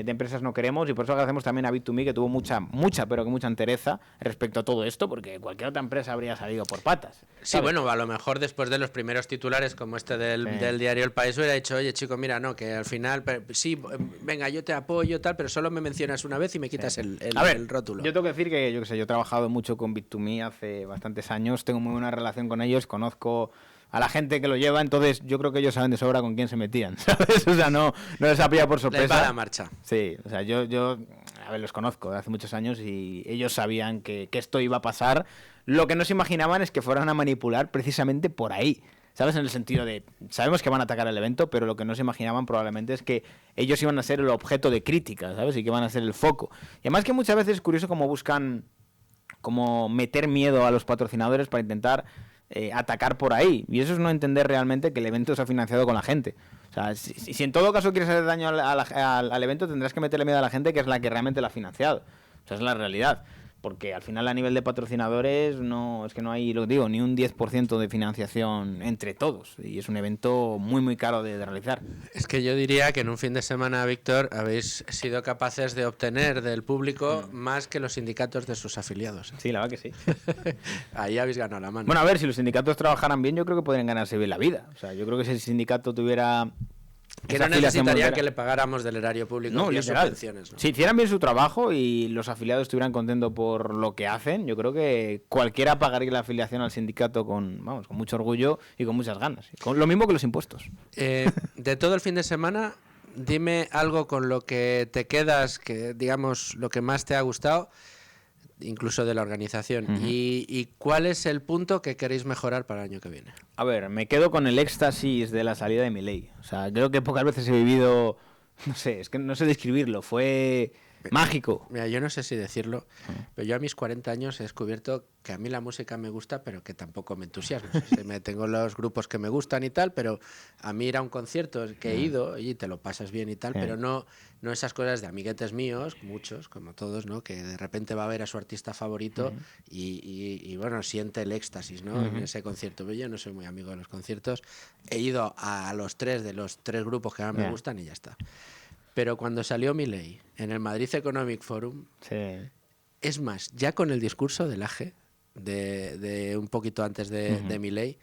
empresas no queremos y por eso agradecemos también a Bit2Me que tuvo mucha, pero que mucha entereza respecto a todo esto, porque cualquier otra empresa habría salido por patas, ¿sabes? Sí, bueno, a lo mejor después de los primeros titulares como este del diario El País hubiera dicho, oye, chico, mira, no, que al final, sí, venga, yo te apoyo, tal, pero solo me mencionas una vez y me quitas el rótulo. Yo tengo que decir que, yo qué sé, yo he trabajado mucho con Bit2Me hace bastantes años, tengo muy buena relación con ellos, conozco a la gente que lo lleva, entonces yo creo que ellos saben de sobra con quién se metían, ¿sabes? O sea, no les ha pillado por sorpresa. Les va la marcha. Sí, o sea, yo a ver, los conozco de hace muchos años y ellos sabían que esto iba a pasar. Lo que no se imaginaban es que fueran a manipular precisamente por ahí, ¿sabes? En el sentido de, sabemos que van a atacar el evento, pero lo que no se imaginaban probablemente es que ellos iban a ser el objeto de crítica, ¿sabes? Y que iban a ser el foco. Y además que muchas veces es curioso cómo buscan como meter miedo a los patrocinadores para intentar atacar por ahí. Y eso es no entender realmente que el evento se ha financiado con la gente. O sea, si en todo caso quieres hacer daño al evento, tendrás que meterle miedo a la gente que es la que realmente lo ha financiado. O sea, es la realidad. Porque al final a nivel de patrocinadores no hay, lo digo, ni un 10% de financiación entre todos. Y es un evento muy, muy caro de realizar. Es que yo diría que en un fin de semana, Víctor, habéis sido capaces de obtener del público más que los sindicatos de sus afiliados. Sí, la verdad que sí. Ahí habéis ganado la mano. Bueno, a ver, si los sindicatos trabajaran bien, yo creo que podrían ganarse bien la vida. O sea, yo creo que si el sindicato tuviera Que esa no afiliación necesitarían volviera. que le pagáramos del erario público No, vía literal. subvenciones, ¿no? Si hicieran bien su trabajo y los afiliados estuvieran contentos por lo que hacen, yo creo que cualquiera pagaría la afiliación al sindicato con mucho orgullo y con muchas ganas. Con lo mismo que los impuestos. De todo el fin de semana, dime algo con lo que te quedas, que digamos lo que más te ha gustado, incluso de la organización. Y cuál es el punto que queréis mejorar para el año que viene. A ver, me quedo con el éxtasis de la salida de Milei. O sea, creo que pocas veces he vivido, no sé, es que no sé describirlo, fue mágico. Mira, yo no sé si decirlo, pero yo a mis 40 años he descubierto que a mí la música me gusta, pero que tampoco me entusiasma. O sea, tengo los grupos que me gustan y tal, pero a mí ir a un concierto que he ido y te lo pasas bien y tal, pero no esas cosas de amiguetes míos, muchos, como todos, ¿no? Que de repente va a ver a su artista favorito y bueno, siente el éxtasis, ¿no? En ese concierto. Pero yo no soy muy amigo de los conciertos. He ido a los 3 de los 3 grupos que más me gustan y ya está. Pero cuando salió Milei en el Madrid Economic Forum, es más, ya con el discurso del AGE, de un poquito antes de Milei,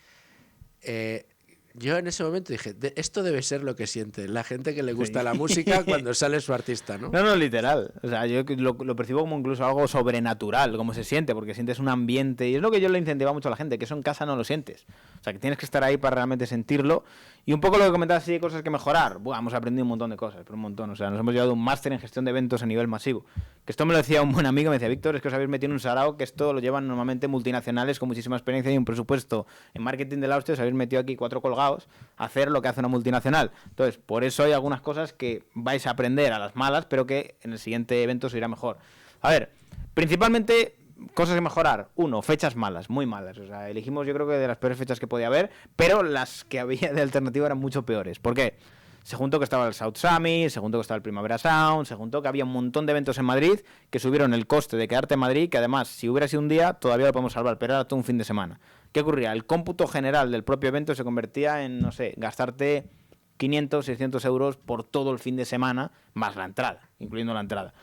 yo en ese momento dije, esto debe ser lo que siente la gente que le gusta la música cuando sale su artista, ¿no? No, literal. O sea, yo lo percibo como incluso algo sobrenatural, como se siente, porque sientes un ambiente, y es lo que yo le incentivaba mucho a la gente, que eso en casa no lo sientes. O sea, que tienes que estar ahí para realmente sentirlo. Y un poco lo que comentabas, sí, cosas que mejorar. Buah, hemos aprendido un montón de cosas, pero un montón. O sea, nos hemos llevado un máster en gestión de eventos a nivel masivo. Que esto me lo decía un buen amigo, me decía, Víctor, es que os habéis metido en un sarao, que esto lo llevan normalmente multinacionales con muchísima experiencia y un presupuesto en marketing de la hostia, os habéis metido aquí 4 colgados a hacer lo que hace una multinacional. Entonces, por eso hay algunas cosas que vais a aprender a las malas, pero que en el siguiente evento se irá mejor. A ver, principalmente cosas que mejorar. 1, fechas malas, muy malas. O sea, elegimos yo creo que de las peores fechas que podía haber, pero las que había de alternativa eran mucho peores. ¿Por qué? Se juntó que estaba el South Summit, se juntó que estaba el Primavera Sound, se juntó que había un montón de eventos en Madrid que subieron el coste de quedarte en Madrid, que además, si hubiera sido un día, todavía lo podemos salvar, pero era todo un fin de semana. ¿Qué ocurría? El cómputo general del propio evento se convertía en, no sé, gastarte 500, 600 euros por todo el fin de semana, más la entrada, incluyendo la entrada.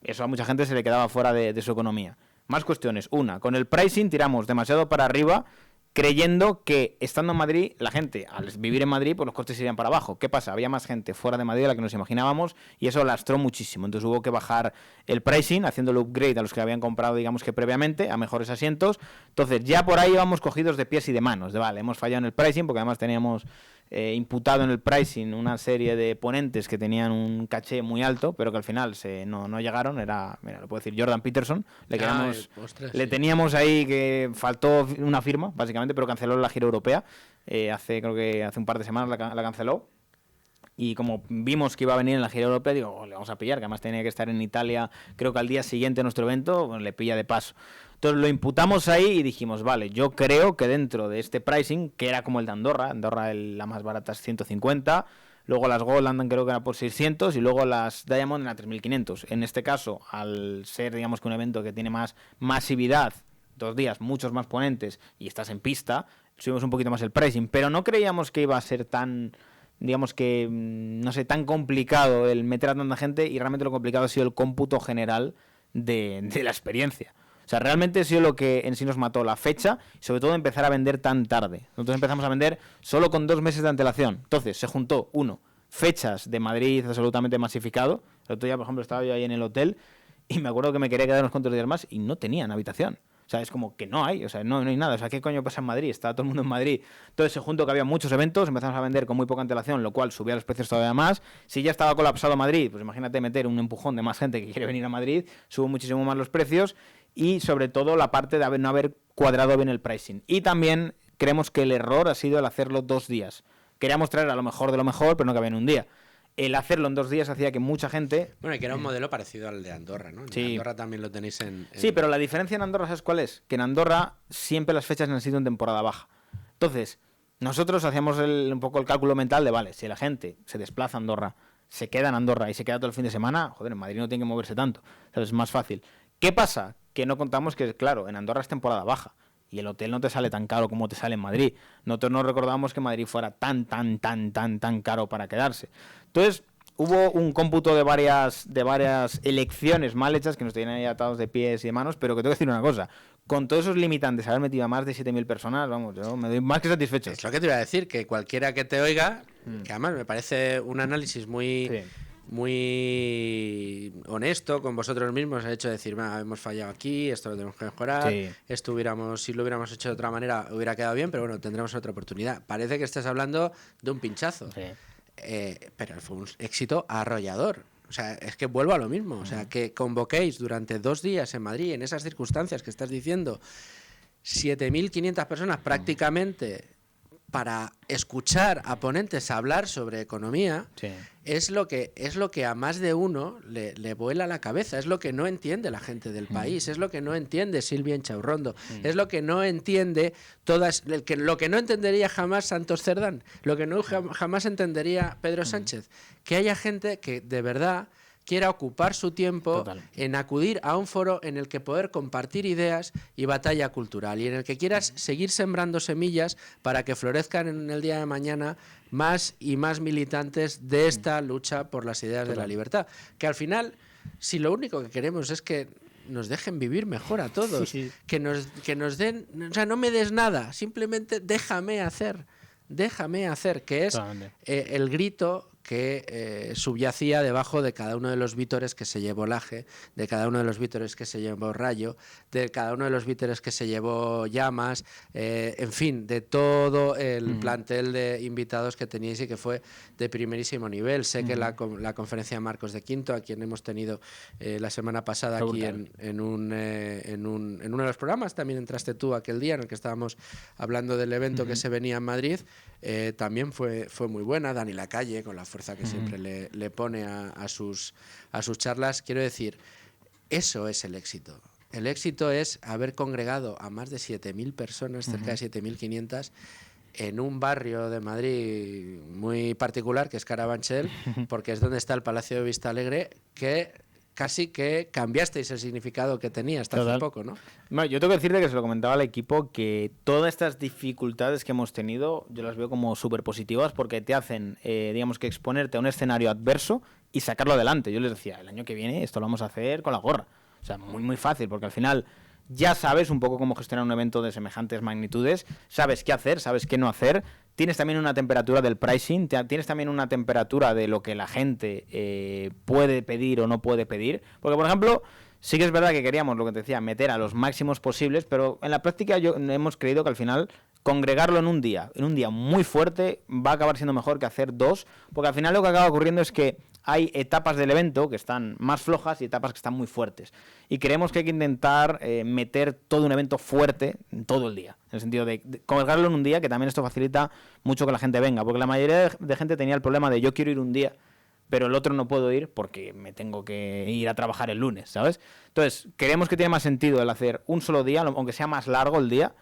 Eso a mucha gente se le quedaba fuera de su economía. Más cuestiones. 1, con el pricing tiramos demasiado para arriba, creyendo que estando en Madrid, la gente, al vivir en Madrid, pues los costes irían para abajo. ¿Qué pasa? Había más gente fuera de Madrid de la que nos imaginábamos y eso lastró muchísimo. Entonces hubo que bajar el pricing, haciendo el upgrade a los que habían comprado, digamos que previamente, a mejores asientos. Entonces ya por ahí íbamos cogidos de pies y de manos. De vale, hemos fallado en el pricing porque además teníamos imputado en el pricing una serie de ponentes que tenían un caché muy alto, pero que al final no llegaron. Era, mira, lo puedo decir, Jordan Peterson. Le teníamos ahí que faltó una firma, básicamente, pero canceló la gira europea. Creo que hace un par de semanas la canceló. Y como vimos que iba a venir en la gira europea, digo, le vamos a pillar, que además tenía que estar en Italia, creo que al día siguiente de nuestro evento, bueno, le pilla de paso. Entonces lo imputamos ahí y dijimos, vale, yo creo que dentro de este pricing, que era como el de Andorra, la más barata es 150, luego las Gold andan creo que era por 600 y luego las Diamond en a 3.500. En este caso, al ser, digamos que un evento que tiene más masividad, 2 días, muchos más ponentes y estás en pista, subimos un poquito más el pricing, pero no creíamos que iba a ser tan, digamos que, no sé, tan complicado el meter a tanta gente y realmente lo complicado ha sido el cómputo general de la experiencia. O sea, realmente ha sido lo que en sí nos mató, la fecha y sobre todo empezar a vender tan tarde. Nosotros empezamos a vender solo con 2 meses de antelación. Entonces se juntó, 1, fechas de Madrid absolutamente masificado. El otro día, por ejemplo, estaba yo ahí en el hotel y me acuerdo que me quería quedar unos cuantos días más y no tenían habitación. O sea, es como que no hay, o sea, no hay nada. O sea, ¿qué coño pasa en Madrid? Está todo el mundo en Madrid. Entonces se juntó que había muchos eventos, empezamos a vender con muy poca antelación, lo cual subía los precios todavía más. Si ya estaba colapsado Madrid, pues imagínate meter un empujón de más gente que quiere venir a Madrid, subo muchísimo más los precios y sobre todo la parte de no haber cuadrado bien el pricing. Y también creemos que el error ha sido el hacerlo 2 días. Queríamos traer a lo mejor de lo mejor, pero no cabía en un día. El hacerlo en 2 días hacía que mucha gente... Bueno, y que era un modelo parecido al de Andorra, ¿no? Sí. En Andorra también lo tenéis en... Sí, pero la diferencia en Andorra, ¿sabes cuál es? Que en Andorra siempre las fechas han sido en temporada baja. Entonces, nosotros hacíamos un poco el cálculo mental de, vale, si la gente se desplaza a Andorra, se queda en Andorra y se queda todo el fin de semana, joder, en Madrid no tiene que moverse tanto. ¿Sabes? Es más fácil. ¿Qué pasa? Que no contamos que, claro, en Andorra es temporada baja. Y el hotel no te sale tan caro como te sale en Madrid. Nosotros no recordábamos que Madrid fuera tan caro para quedarse. Entonces, hubo un cómputo de varias elecciones mal hechas que nos tenían ahí atados de pies y de manos, pero que tengo que decir una cosa. Con todos esos limitantes, haber metido a más de 7.000 personas, vamos, yo me doy más que satisfecho. Es lo que te iba a decir, que cualquiera que te oiga, que además me parece un análisis muy... Sí. muy honesto con vosotros mismos, el hecho de decir, hemos fallado aquí, esto lo tenemos que mejorar, Sí. esto si lo hubiéramos hecho de otra manera hubiera quedado bien, pero bueno, tendremos otra oportunidad. Parece que estás hablando de un pinchazo, Sí. pero fue un éxito arrollador. O sea, es que vuelvo a lo mismo, o sea, que convoquéis durante 2 días en Madrid, en esas circunstancias que estás diciendo, 7.500 personas prácticamente para escuchar a ponentes hablar sobre economía. Sí. Es lo que a más de uno le vuela la cabeza, es lo que no entiende la gente del país, es lo que no entiende Silvia Inchaurrondo, es lo que no entiende lo que no entendería jamás Santos Cerdán, lo que no jamás entendería Pedro Sánchez, que haya gente que de verdad quiera ocupar su tiempo en acudir a un foro en el que poder compartir ideas y batalla cultural y en el que quieras seguir sembrando semillas para que florezcan en el día de mañana más y más militantes de esta lucha por las ideas de la libertad. Que al final, si lo único que queremos es que nos dejen vivir mejor a todos, Sí. que nos den, o sea, no me des nada, simplemente déjame hacer, que es el grito que subyacía debajo de cada uno de los vítores que se llevó Laje, de cada uno de los vítores que se llevó Rayo, de cada uno de los vítores que se llevó Llamas, en fin, de todo el plantel de invitados que teníais y que fue de primerísimo nivel. Sé que la conferencia de Marcos de Quinto, a quien hemos tenido la semana pasada aquí en uno de los programas, también entraste tú aquel día en el que estábamos hablando del evento que se venía en Madrid, también fue muy buena. Dani Lacalle, con la fuerza que siempre le pone a sus charlas. Quiero decir, eso es el éxito. El éxito es haber congregado a más de 7.000 personas, cerca de 7.500, en un barrio de Madrid muy particular, que es Carabanchel, porque es donde está el Palacio de Vistalegre, que casi que cambiasteis el significado que tenía hasta hace poco, ¿no? Bueno, yo tengo que decirte que se lo comentaba al equipo que todas estas dificultades que hemos tenido yo las veo como súper positivas porque te hacen, digamos que exponerte a un escenario adverso y sacarlo adelante. Yo les decía, el año que viene esto lo vamos a hacer con la gorra. O sea, muy, muy fácil, porque al final ya sabes un poco cómo gestionar un evento de semejantes magnitudes, sabes qué hacer, sabes qué no hacer. Tienes también una temperatura del pricing, tienes también una temperatura de lo que la gente puede pedir o no puede pedir. Porque, por ejemplo, sí que es verdad que queríamos, lo que te decía, meter a los máximos posibles, pero en la práctica hemos creído que al final congregarlo en un día muy fuerte, va a acabar siendo mejor que hacer 2, porque al final lo que acaba ocurriendo es que hay etapas del evento que están más flojas y etapas que están muy fuertes. Y creemos que hay que intentar meter todo un evento fuerte todo el día. En el sentido de colgarlo en un día, que también esto facilita mucho que la gente venga. Porque la mayoría de gente tenía el problema de yo quiero ir un día, pero el otro no puedo ir porque me tengo que ir a trabajar el lunes, ¿sabes? Entonces, creemos que tiene más sentido el hacer un solo día, aunque sea más largo el día,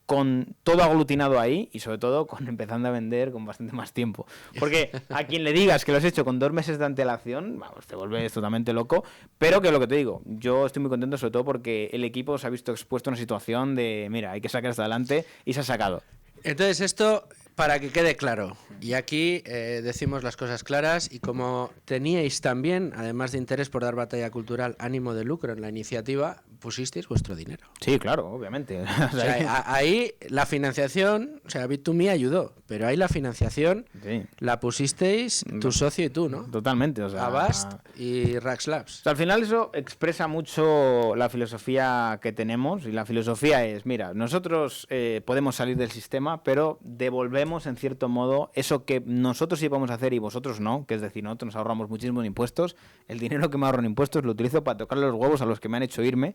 con todo aglutinado ahí y sobre todo con empezando a vender con bastante más tiempo. Porque a quien le digas que lo has hecho con 2 meses de antelación, vamos, te vuelves totalmente loco. Pero que lo que te digo, yo estoy muy contento sobre todo porque el equipo se ha visto expuesto a una situación de, mira, hay que sacar esto adelante y se ha sacado. Entonces esto, para que quede claro, y aquí decimos las cosas claras, y como teníais también, además de interés por dar batalla cultural, ánimo de lucro en la iniciativa, pusisteis vuestro dinero. Sí, claro, obviamente. O sea, ahí la financiación, o sea, Bit2Me ayudó, pero ahí la financiación la pusisteis tu socio y tú, ¿no? Totalmente, o sea... Avast y Rax Labs. O sea, al final eso expresa mucho la filosofía que tenemos, y la filosofía es, mira, nosotros podemos salir del sistema, pero devolvemos en cierto modo eso que nosotros sí podemos hacer y vosotros no, que es decir, nosotros nos ahorramos muchísimos impuestos, el dinero que me ahorro en impuestos lo utilizo para tocarle los huevos a los que me han hecho irme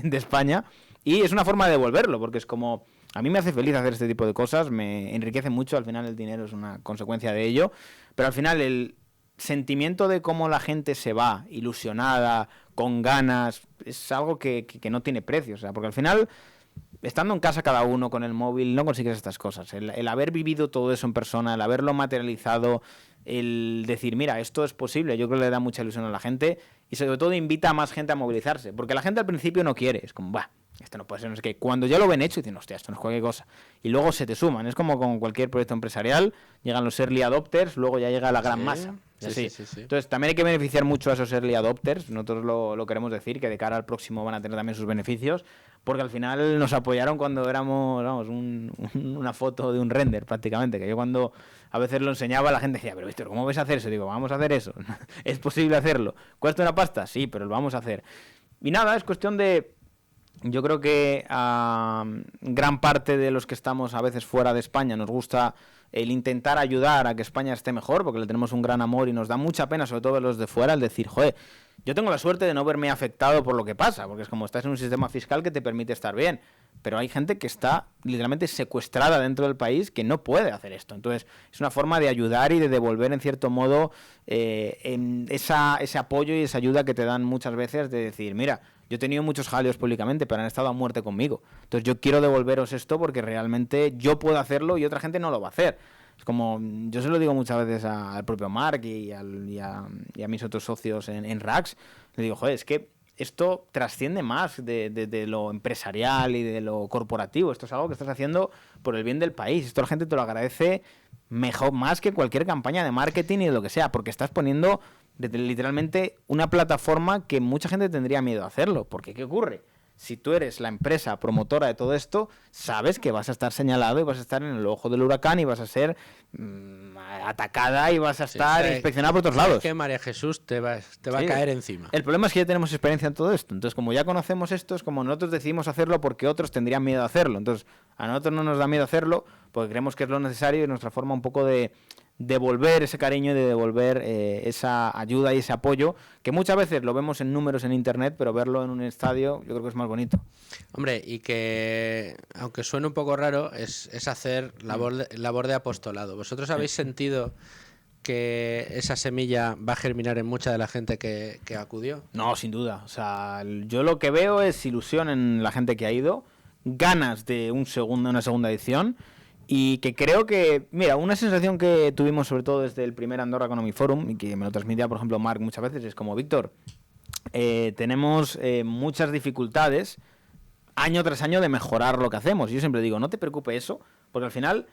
de España, y es una forma de devolverlo, porque es como, a mí me hace feliz hacer este tipo de cosas, me enriquece mucho, al final el dinero es una consecuencia de ello, pero al final el sentimiento de cómo la gente se va ilusionada, con ganas, es algo que no tiene precio, o sea, porque al final, estando en casa cada uno con el móvil, no consigues estas cosas. El haber vivido todo eso en persona, el haberlo materializado, el decir, mira, esto es posible, yo creo que le da mucha ilusión a la gente y sobre todo invita a más gente a movilizarse, porque la gente al principio no quiere, es como, bah, esto no puede ser, no sé qué. Cuando ya lo ven hecho, dicen, hostia, esto no es cualquier cosa. Y luego se te suman. Es como con cualquier proyecto empresarial, llegan los early adopters, luego ya llega la gran masa. Sí. Entonces también hay que beneficiar mucho a esos early adopters. Nosotros lo queremos decir, que de cara al próximo van a tener también sus beneficios, porque al final nos apoyaron cuando éramos, vamos, una foto de un render prácticamente, que yo cuando a veces lo enseñaba la gente decía, pero Víctor, ¿cómo vais a hacer eso? Digo, vamos a hacer eso. ¿Es posible hacerlo? ¿Cuesta una pasta? Sí, pero lo vamos a hacer. Y nada, es cuestión de... Yo creo que a gran parte de los que estamos a veces fuera de España nos gusta el intentar ayudar a que España esté mejor, porque le tenemos un gran amor y nos da mucha pena, sobre todo los de fuera, el decir, joder, yo tengo la suerte de no verme afectado por lo que pasa, porque es como estás en un sistema fiscal que te permite estar bien, pero hay gente que está literalmente secuestrada dentro del país que no puede hacer esto. Entonces es una forma de ayudar y de devolver en cierto modo ese apoyo y esa ayuda que te dan muchas veces, de decir, mira, yo he tenido muchos jaleos públicamente, pero han estado a muerte conmigo. Entonces yo quiero devolveros esto porque realmente yo puedo hacerlo y otra gente no lo va a hacer. Es como, yo se lo digo muchas veces al propio Marc y a mis otros socios en Rax. Le digo, joder, es que esto trasciende más de lo empresarial y de lo corporativo. Esto es algo que estás haciendo por el bien del país. Esto la gente te lo agradece mejor, más que cualquier campaña de marketing y de lo que sea, porque estás poniendo literalmente una plataforma que mucha gente tendría miedo a hacerlo. Porque ¿qué ocurre? Si tú eres la empresa promotora de todo esto, sabes que vas a estar señalado y vas a estar en el ojo del huracán y vas a ser atacada y vas a estar inspeccionada por otros lados. Es que María Jesús te va a caer encima. El problema es que ya tenemos experiencia en todo esto. Entonces, como ya conocemos esto, es como nosotros decidimos hacerlo porque otros tendrían miedo a hacerlo. Entonces, a nosotros no nos da miedo hacerlo porque creemos que es lo necesario y nuestra forma un poco de devolver ese cariño y de devolver esa ayuda y ese apoyo, que muchas veces lo vemos en números en internet, pero verlo en un estadio yo creo que es más bonito. Hombre, y que aunque suene un poco raro, es hacer labor de apostolado. ¿Vosotros habéis sentido que esa semilla va a germinar en mucha de la gente que acudió? No, sin duda. O sea, yo lo que veo es ilusión en la gente que ha ido, ganas de una segunda edición. Y que creo que, mira, una sensación que tuvimos sobre todo desde el primer Andorra Economic Forum, y que me lo transmitía, por ejemplo, Marc muchas veces, es como, Víctor, tenemos muchas dificultades año tras año de mejorar lo que hacemos. Y yo siempre digo, no te preocupes eso, porque al final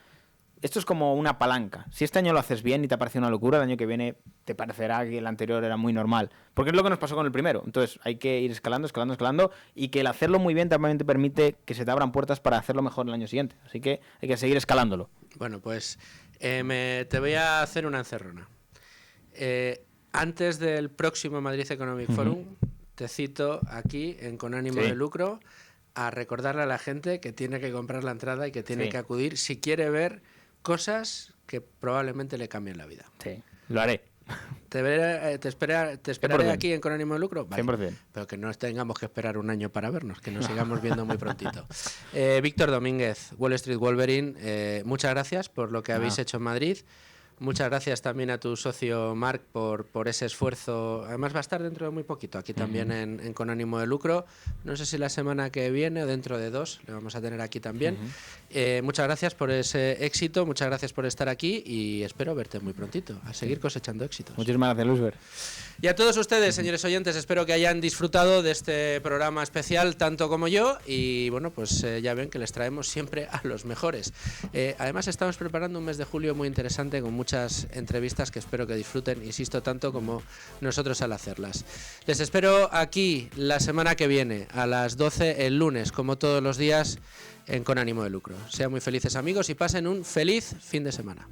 esto es como una palanca. Si este año lo haces bien y te parece una locura, el año que viene te parecerá que el anterior era muy normal. Porque es lo que nos pasó con el primero. Entonces hay que ir escalando, y que el hacerlo muy bien también te permite que se te abran puertas para hacerlo mejor el año siguiente. Así que hay que seguir escalándolo. Bueno, pues te voy a hacer una encerrona. Antes del próximo Madrid Economic Forum, te cito aquí, Con ánimo de lucro, a recordarle a la gente que tiene que comprar la entrada y que tiene que acudir si quiere ver cosas que probablemente le cambien la vida. Sí, lo haré. ¿Te esperaré aquí Con ánimo de lucro? Vale. 100%. Pero que no tengamos que esperar un año para vernos, que nos sigamos viendo muy prontito. Víctor Domínguez, Wall Street Wolverine, muchas gracias por lo que habéis hecho en Madrid. Muchas gracias también a tu socio Marc por ese esfuerzo. Además va a estar dentro de muy poquito aquí también en Con ánimo de lucro. No sé si la semana que viene o dentro de 2 le vamos a tener aquí también. Muchas gracias por ese éxito, muchas gracias por estar aquí y espero verte muy prontito. A seguir cosechando éxitos. Muchísimas gracias, Luzber. Y a todos ustedes, señores oyentes, espero que hayan disfrutado de este programa especial tanto como yo y bueno, pues ya ven que les traemos siempre a los mejores. Además estamos preparando un mes de julio muy interesante con muchas entrevistas que espero que disfruten, insisto, tanto como nosotros al hacerlas. Les espero aquí la semana que viene a las 12 el lunes, como todos los días Con ánimo de lucro. Sean muy felices amigos y pasen un feliz fin de semana.